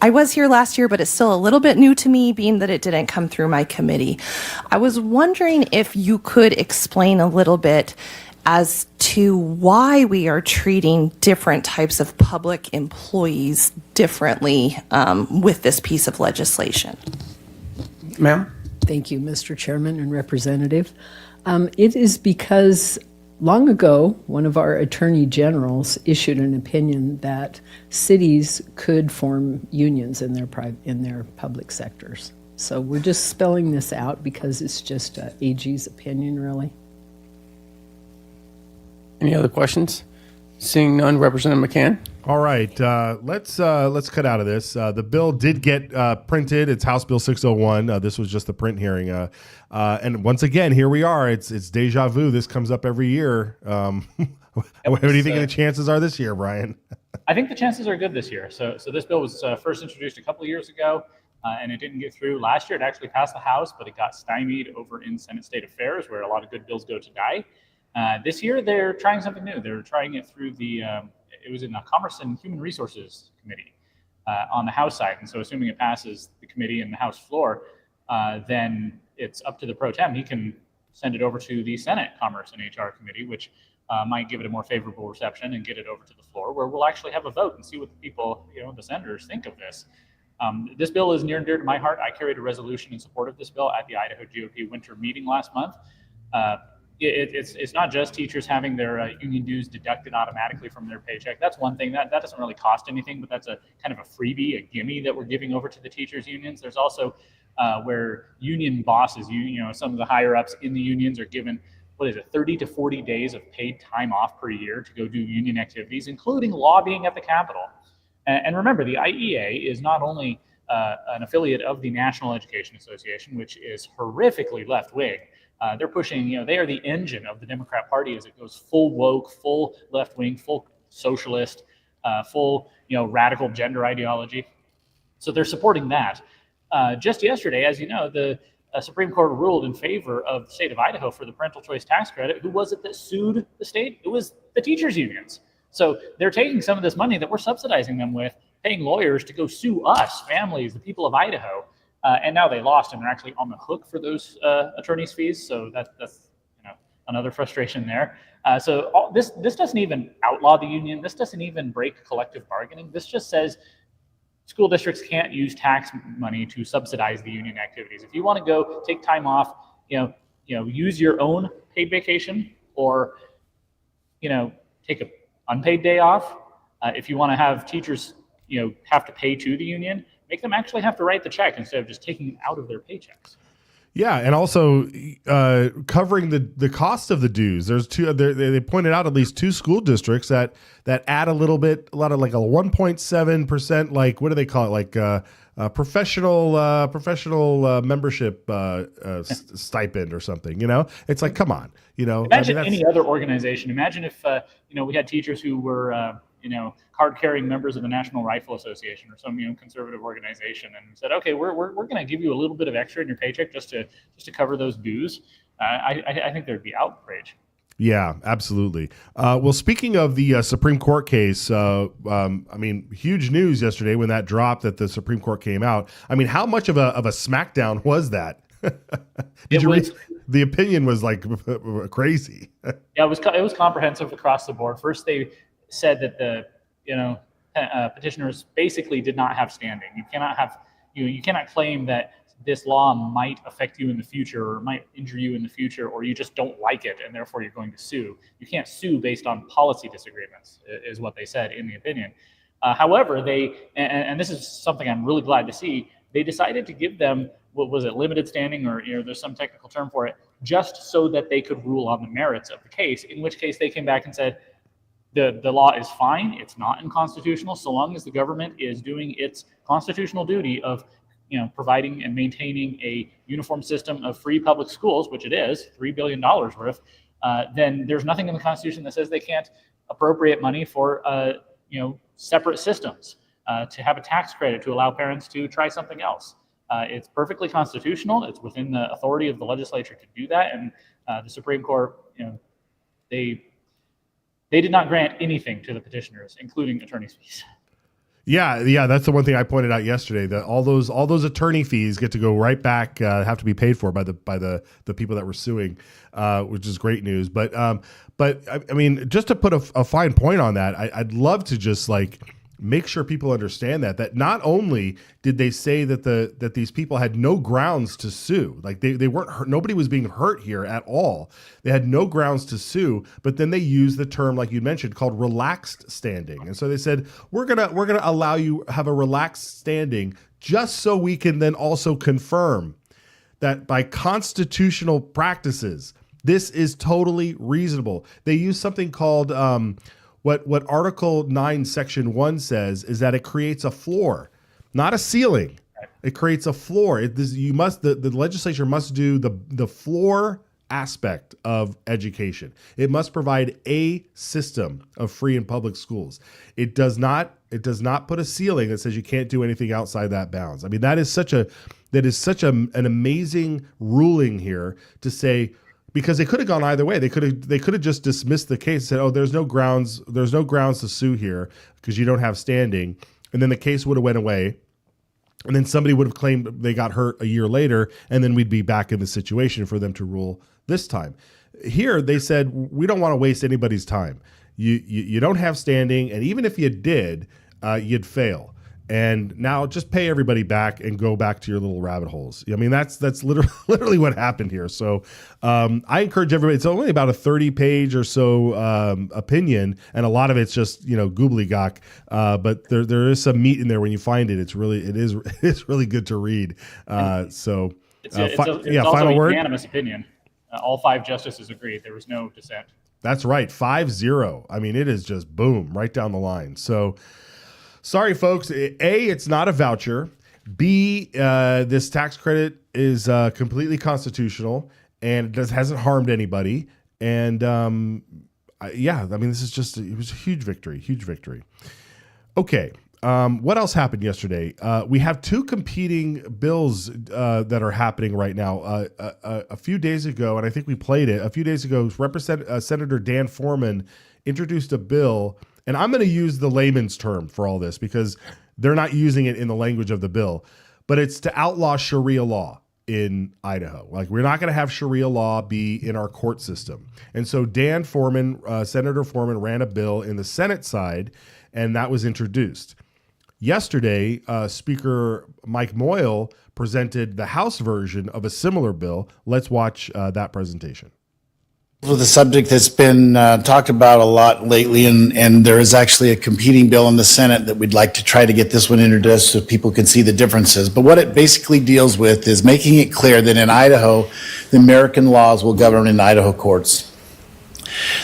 I was here last year, but it's still a little bit new to me, being that it didn't come through my committee. I was wondering if you could explain a little bit as to why we are treating different types of public employees differently with this piece of legislation. Ma'am? Thank you, Mr. Chairman and Representative. It is because long ago, one of our attorney generals issued an opinion that cities could form unions in their public sectors. So we're just spelling this out because it's just AG's opinion, really. Any other questions? Seeing none, Representative McCann. All right, let's cut out of this. The bill did get printed. It's House Bill 601. This was just the print hearing. And once again, here we are. It's deja vu. This comes up every year. What do you think the chances are this year, Brian? I think the chances are good this year. So this bill was first introduced a couple of years ago, and it didn't get through. Last year, it actually passed the House, but it got stymied over in Senate State Affairs, where a lot of good bills go to die. This year, they're trying something new. They're trying it through it was in the Commerce and Human Resources Committee on the House side. And so assuming it passes the committee and the House floor, then it's up to the pro tem. He can send it over to the Senate Commerce and HR Committee, which might give it a more favorable reception and get it over to the floor, where we'll actually have a vote and see what the people, the senators think of this. This bill is near and dear to my heart. I carried a resolution in support of this bill at the Idaho GOP winter meeting last month. It's not just teachers having their union dues deducted automatically from their paycheck. That's one thing that doesn't really cost anything, but that's a kind of a freebie, a gimme that we're giving over to the teachers unions. There's also where union bosses, some of the higher ups in the unions are given, 30 to 40 days of paid time off per year to go do union activities, including lobbying at the Capitol. And remember, the IEA is not only an affiliate of the National Education Association, which is horrifically left-wing. They're pushing, they are the engine of the Democrat Party as it goes full woke, full left-wing, full socialist, full, radical gender ideology. So they're supporting that. Just yesterday, as you know, the Supreme Court ruled in favor of the state of Idaho for the parental choice tax credit. Who was it that sued the state? It was the teachers unions. So they're taking some of this money that we're subsidizing them with, paying lawyers to go sue us, families, the people of Idaho. And now they lost and they're actually on the hook for those attorneys' fees. So that's another frustration there. So this doesn't even outlaw the union. This doesn't even break collective bargaining. This just says school districts can't use tax money to subsidize the union activities. If you want to go take time off, use your own paid vacation or take an unpaid day off. If you want to have teachers have to pay to the union, make them actually have to write the check instead of just taking it out of their paychecks. Yeah, and also covering the cost of the dues. There's two. They pointed out at least two school districts that add a lot of like a 1.7%. Like what do they call it? Like professional membership stipend or something. It's like, come on. Imagine any other organization. Imagine if we had teachers who were card-carrying members of the National Rifle Association or some conservative organization, and said, okay, we're going to give you a little bit of extra in your paycheck just to cover those dues. I think there'd be outrage. Yeah, absolutely. Well, speaking of the Supreme Court case, huge news yesterday when that dropped that the Supreme Court came out. How much of a smackdown was that? Did you read? The opinion was like crazy. Yeah, it was comprehensive across the board. First, they said that the petitioners basically did not have standing. You cannot claim that this law might affect you in the future or might injure you in the future, or you just don't like it and therefore you're going to sue. You can't sue based on policy disagreements, is what they said in the opinion. However, and this is something I'm really glad to see, they decided to give them, what was it, limited standing, or there's some technical term for it, just so that they could rule on the merits of the case, in which case they came back and said, the law is fine, it's not unconstitutional, so long as the government is doing its constitutional duty of providing and maintaining a uniform system of free public schools, which it is, $3 billion worth, then there's nothing in the Constitution that says they can't appropriate money for separate systems, to have a tax credit to allow parents to try something else. It's perfectly constitutional. It's within the authority of the legislature to do that, and the Supreme Court, they did not grant anything to the petitioners, including attorney's fees. Yeah, that's the one thing I pointed out yesterday, that all those attorney fees get to go right back, have to be paid for by the people that were suing, which is great news. But I mean, just to put a fine point on that, I'd love to just make sure people understand that not only did they say that these people had no grounds to sue, they weren't hurt, nobody was being hurt here at all. They had no grounds to sue, but then they used the term, like you mentioned, called relaxed standing. And so they said, we're gonna allow you have a relaxed standing just so we can then also confirm that by constitutional practices, this is totally reasonable. They use something called what Article 9, Section 1 says is that it creates a floor, not a ceiling. It creates a floor. The legislature must do the floor aspect of education. It must provide a system of free and public schools. It does not put a ceiling that says you can't do anything outside that bounds. I mean, that is such an amazing ruling here to say, because they could have gone either way. They could have just dismissed the case and said, "Oh, there's no grounds to sue here because you don't have standing," and then the case would have went away, and then somebody would have claimed they got hurt a year later, and then we'd be back in the situation for them to rule this time. Here, they said, "We don't want to waste anybody's time. You don't have standing, and even if you did, you'd fail. And now just pay everybody back and go back to your little rabbit holes." I mean, that's literally what happened here. So I encourage everybody. It's only about a 30-page or so opinion, and a lot of it's just gobbledygook. But there is some meat in there when you find it. It's really good to read. It's also final word. Unanimous opinion. All 5 justices agreed. There was no dissent. That's right, 5-0. I mean, it is just boom right down the line. So. Sorry, folks. A, it's not a voucher. B, this tax credit is completely constitutional and hasn't harmed anybody. And this is it was a huge victory. Okay. What else happened yesterday? We have 2 competing bills that are happening right now. A few days ago, and I think we played it, Senator Dan Foreman introduced a bill. And I'm going to use the layman's term for all this because they're not using it in the language of the bill, but it's to outlaw Sharia law in Idaho. We're not going to have Sharia law be in our court system. And so Dan Foreman, Senator Foreman, ran a bill in the Senate side, and that was introduced. Yesterday, Speaker Mike Moyle presented the House version of a similar bill. Let's watch that presentation. With a subject that's been talked about a lot lately, and there is actually a competing bill in the Senate that we'd like to try to get this one introduced so people can see the differences. But what it basically deals with is making it clear that in Idaho, the American laws will govern in Idaho courts.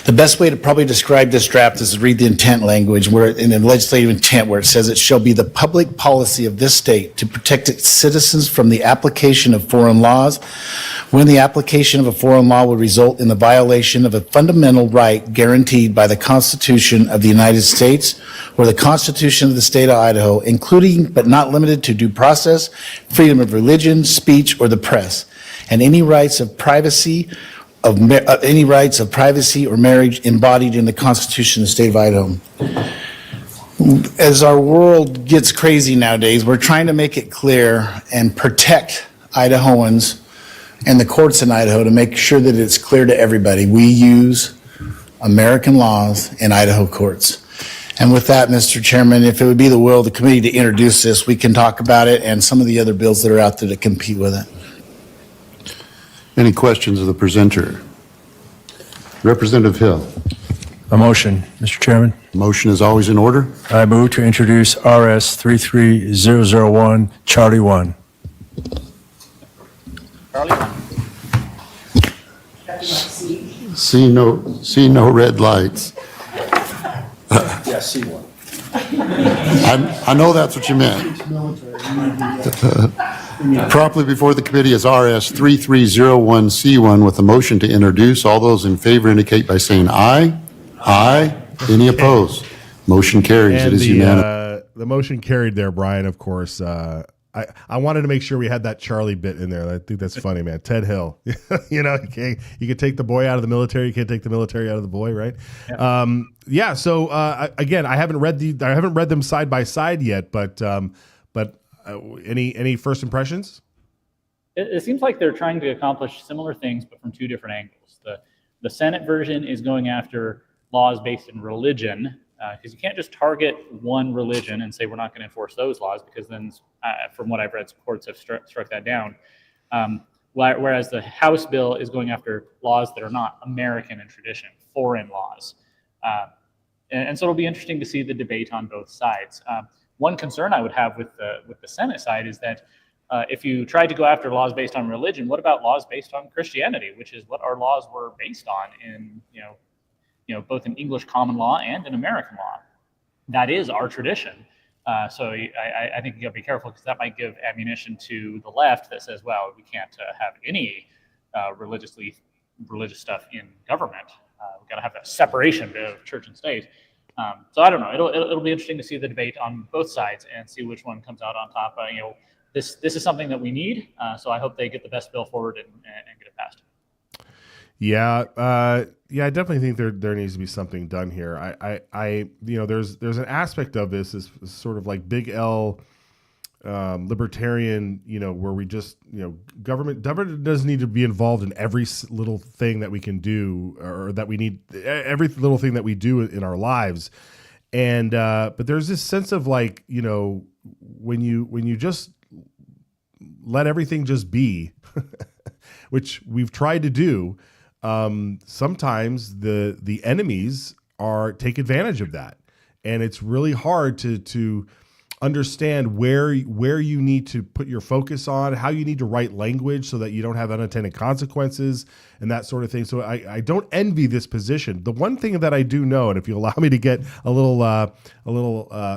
The best way to probably describe this draft is to read the intent language in the legislative intent where it says it shall be the public policy of this state to protect its citizens from the application of foreign laws when the application of a foreign law would result in the violation of a fundamental right guaranteed by the Constitution of the United States or the Constitution of the state of Idaho, including but not limited to due process, freedom of religion, speech, or the press, and any rights of privacy or marriage embodied in the Constitution of the state of Idaho. As our world gets crazy nowadays, we're trying to make it clear and protect Idahoans and the courts in Idaho to make sure that it's clear to everybody. We use American laws in Idaho courts. And with that, Mr. Chairman, if it would be the will of the committee to introduce this, we can talk about it and some of the other bills that are out there that compete with it. Any questions of the presenter? Representative Hill. A motion, Mr. Chairman. Motion is always in order. I move to introduce RS 33001, Charlie 1. See no red lights. Yes, C1. I know that's what you meant. Properly before the committee is RS 3301C1 with a motion to introduce. All those in favor indicate by saying aye. Aye. Any opposed? Motion carries. It is unanimous. The motion carried there, Brian, of course. I wanted to make sure we had that Charlie bit in there. I think that's funny, man. Ted Hill. You know, you can take the boy out of the military. You can't take the military out of the boy, right? Yeah. So again, I haven't read them side by side yet, but any first impressions? It seems like they're trying to accomplish similar things, but from two different angles. The Senate version is going after laws based in religion, because you can't just target one religion and say we're not going to enforce those laws, because then, from what I've read, courts have struck that down. Whereas the House bill is going after laws that are not American in tradition, foreign laws. And so it'll be interesting to see the debate on both sides. One concern I would have with the Senate side is that if you tried to go after laws based on religion, what about laws based on Christianity, which is what our laws were based on in both in English common law and in American law. That is our tradition. So I think you got to be careful, because that might give ammunition to the left that says, well, we can't have any religious stuff in government. We've got to have that separation of church and state. So I don't know. It'll be interesting to see the debate on both sides and see which one comes out on top. This is something that we need. So I hope they get the best bill forward and get it passed. Yeah, I definitely think there needs to be something done here. There's an aspect of this is sort of like big L libertarian, where we just, government doesn't need to be involved in every little thing that we can do, or that we need, every little thing that we do in our lives. And but there's this sense of like, when you just let everything just be, which we've tried to do. Sometimes the enemies take advantage of that, and it's really hard to understand where you need to put your focus on, how you need to write language so that you don't have unintended consequences and that sort of thing. So I don't envy this position. The one thing that I do know, and if you allow me to get a little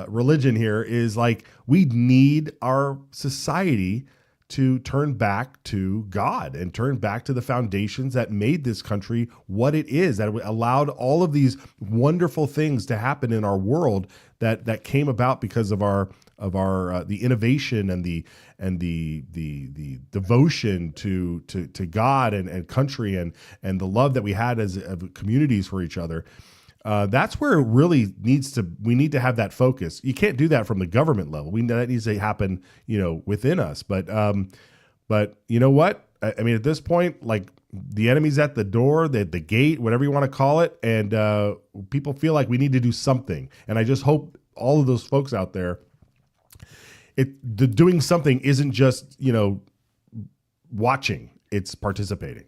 religion here, is like we need our society to turn back to God and turn back to the foundations that made this country what it is, that allowed all of these wonderful things to happen in our world that came about because of our the innovation and the devotion to God and country and the love that we had as communities for each other. That's where it really we need to have that focus. You can't do that from the government level. That needs to happen, within us. But you know what? I mean, at this point, like the enemy's at the door, the gate, whatever you want to call it. And people feel like we need to do something. And I just hope all of those folks out there, the doing something isn't just, watching, it's participating.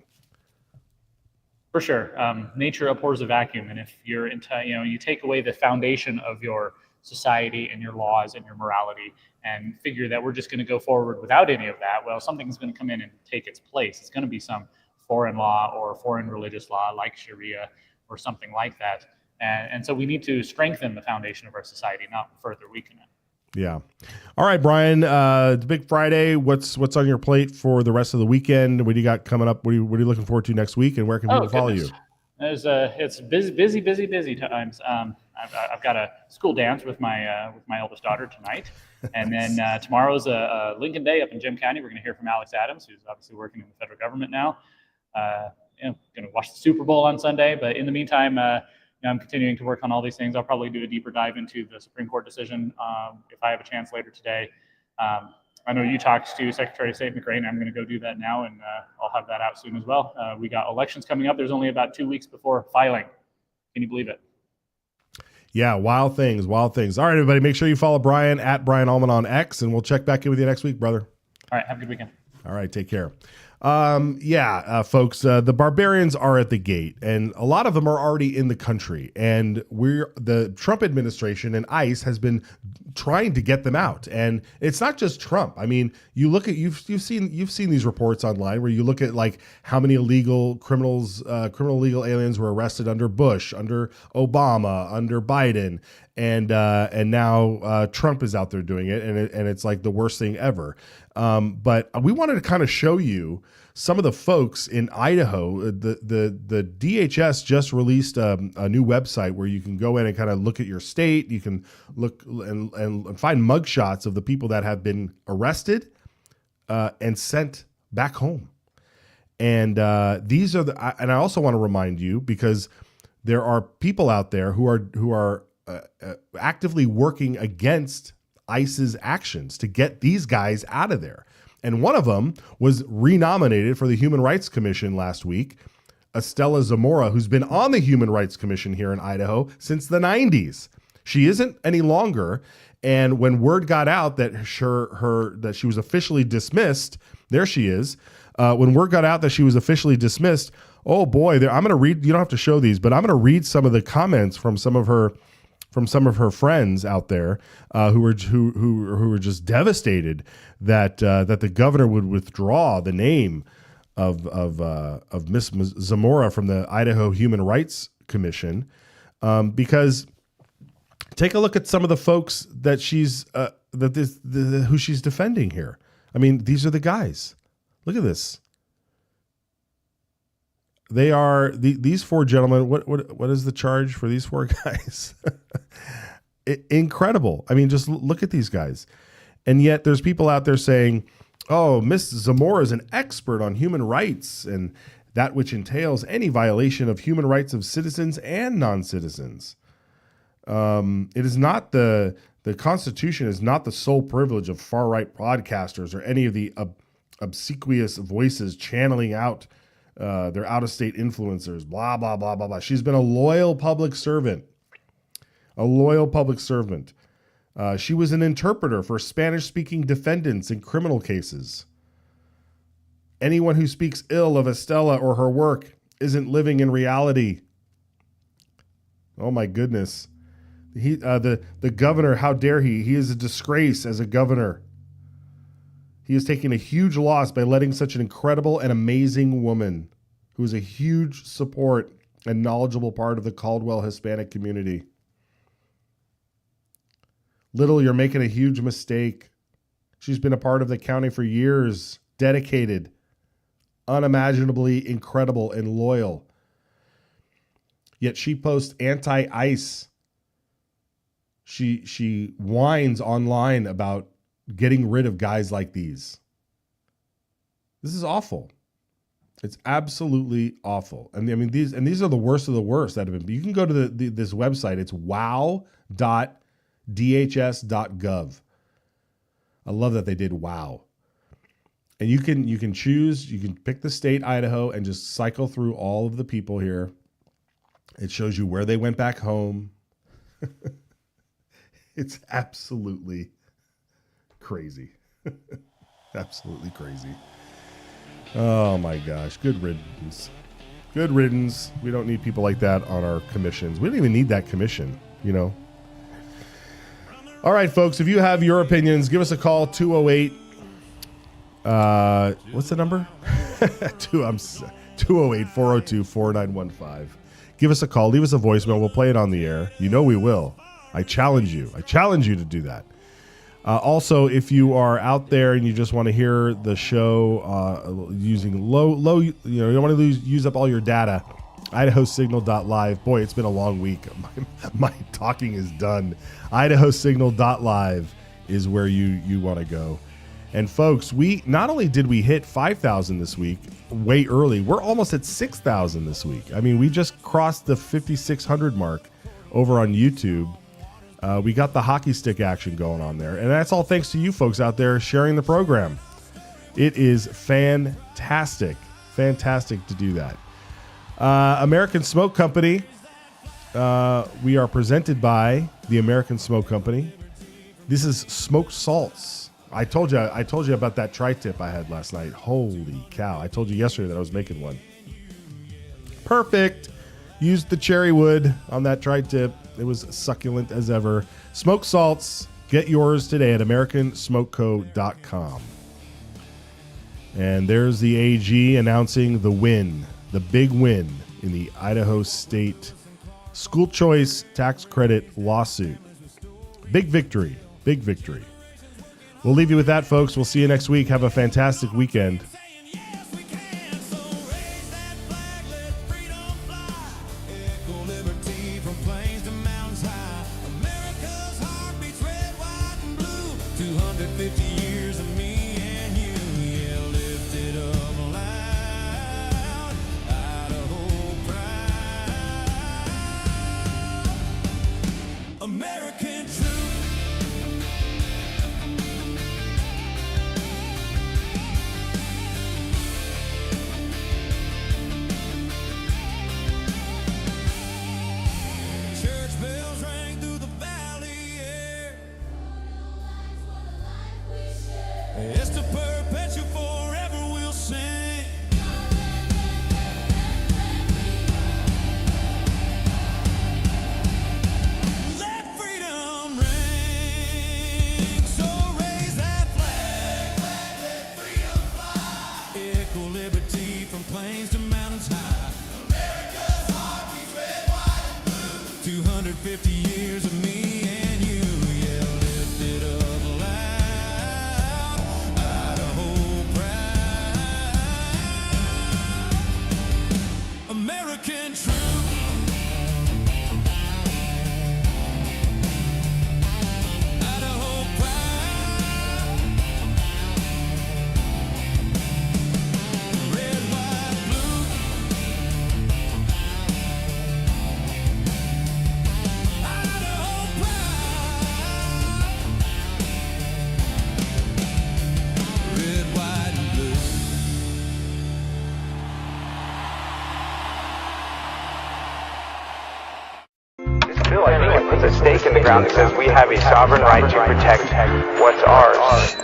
For sure. Nature abhors a vacuum. And if you're you take away the foundation of your society and your laws and your morality and figure that we're just going to go forward without any of that, well, something's going to come in and take its place. It's going to be some foreign law or foreign religious law like Sharia or something like that. And so we need to strengthen the foundation of our society, not further weaken it. Yeah. All right, Brian, it's Big Friday. What's on your plate for the rest of the weekend? What do you got coming up? What are you looking forward to next week, and where can people follow you? It's busy times. I've got a school dance with my eldest daughter tonight. And then tomorrow's a Lincoln Day up in Jim County. We're going to hear from Alex Adams, who's obviously working in the federal government now. Going to watch the Super Bowl on Sunday. But in the meantime, I'm continuing to work on all these things. I'll probably do a deeper dive into the Supreme Court decision if I have a chance later today. I know you talked to Secretary of State McRae, and I'm going to go do that now, and I'll have that out soon as well. We got elections coming up. There's only about 2 weeks before filing. Can you believe it? Yeah, wild things. All right, everybody, make sure you follow Brian at Brian Allman on X, and we'll check back in with you next week, brother. All right, have a good weekend. All right, take care. Folks, the barbarians are at the gate, and a lot of them are already in the country, and the Trump administration and ICE has been trying to get them out. And it's not just Trump. I mean, you look at you've seen these reports online where you look at like how many illegal illegal aliens were arrested under Bush, under Obama, under Biden, and now Trump is out there doing it, and it's like the worst thing ever. But we wanted to kind of show you some of the folks in Idaho. The DHS just released a new website where you can go in and kind of look at your state. You can look and find mugshots of the people that have been arrested and sent back home. And these are and I also want to remind you, because there are people out there who are actively working against ICE's actions to get these guys out of there. And one of them was renominated for the Human Rights Commission last week, Estella Zamora, who's been on the Human Rights Commission here in Idaho since the 90s. She isn't any longer. And when word got out that that she was officially dismissed, there she is. When word got out that she was officially dismissed, oh boy, I'm going to read, you don't have to show these, but I'm going to read some of the comments from some of her friends out there who were just devastated that the governor would withdraw the name of Miss Zamora from the Idaho Human Rights Commission, because take a look at some of the folks that she's who she's defending here. I mean, these are the guys. Look at this. They are these four gentlemen. What is the charge for these four guys? Incredible. I mean, just look at these guys. And yet there's people out there saying, oh, Miss Zamora is an expert on human rights and that which entails any violation of human rights of citizens and non-citizens. It is not the Constitution is not the sole privilege of far-right broadcasters or any of the obsequious voices channeling out they're out-of-state influencers, blah, blah, blah, blah, blah. She's been a loyal public servant. She was an interpreter for Spanish-speaking defendants in criminal cases. Anyone who speaks ill of Estella or her work isn't living in reality. Oh, my goodness. The governor, how dare he? He is a disgrace as a governor. He is taking a huge loss by letting such an incredible and amazing woman, who is a huge support and knowledgeable part of the Caldwell Hispanic community. Little, you're making a huge mistake. She's been a part of the county for years, dedicated, unimaginably incredible, and loyal. Yet she posts anti-ICE. She whines online about getting rid of guys like these. This is awful. It's absolutely awful. And I mean, these are the worst of the worst that have been. You can go to this website. It's wow.dhs.gov. I love that they did wow. And you can choose, you can pick the state, Idaho, and just cycle through all of the people here. It shows you where they went back home. It's absolutely crazy. Absolutely crazy. Oh my gosh. Good riddance. Good riddance. We don't need people like that on our commissions. We don't even need that commission, you know. All right, folks, if you have your opinions, give us a call, 208. What's the number? 208-402-4915. Give us a call. Leave us a voicemail. We'll play it on the air. You know we will. I challenge you. I challenge you to do that. Also, if you are out there and you just want to hear the show using low, you don't want to use up all your data, IdahoSignal.live. Boy, it's been a long week. My talking is done. IdahoSignal.live is where you want to go. And folks, we not only did we hit 5,000 this week way early, we're almost at 6,000 this week. I mean, we just crossed the 5,600 mark over on YouTube. We got the hockey stick action going on there. And that's all thanks to you folks out there sharing the program. It is fantastic. Fantastic to do that. American Smoke Company we are presented by the American Smoke Company. This is smoked salts. I told you about that tri-tip I had last night. Holy cow. I told you yesterday that I was making one. Perfect. Used the cherry wood on that tri-tip. It was succulent as ever. Smoked salts. Get yours today at americansmokeco.com. And there's the AG announcing the win, the big win in the Idaho State school choice tax credit lawsuit. Big victory. Big victory. We'll leave you with that, folks. We'll see you next week. Have a fantastic weekend. American truth. Church bells rang through the valley air. It's the perpetual forever we'll sing. Let freedom ring. So raise that flag. Let freedom fly. Equal liberty from plains to mountains high. America's heart beats red, white, and blue. 250 years of me and you. Yeah, lift it up loud. Idaho proud. American truth. Idaho proud. Red, white, blue. Idaho proud. Red, white, and blue. This bill, I think, it puts a stake in the ground that says we have a sovereign right to protect what's ours.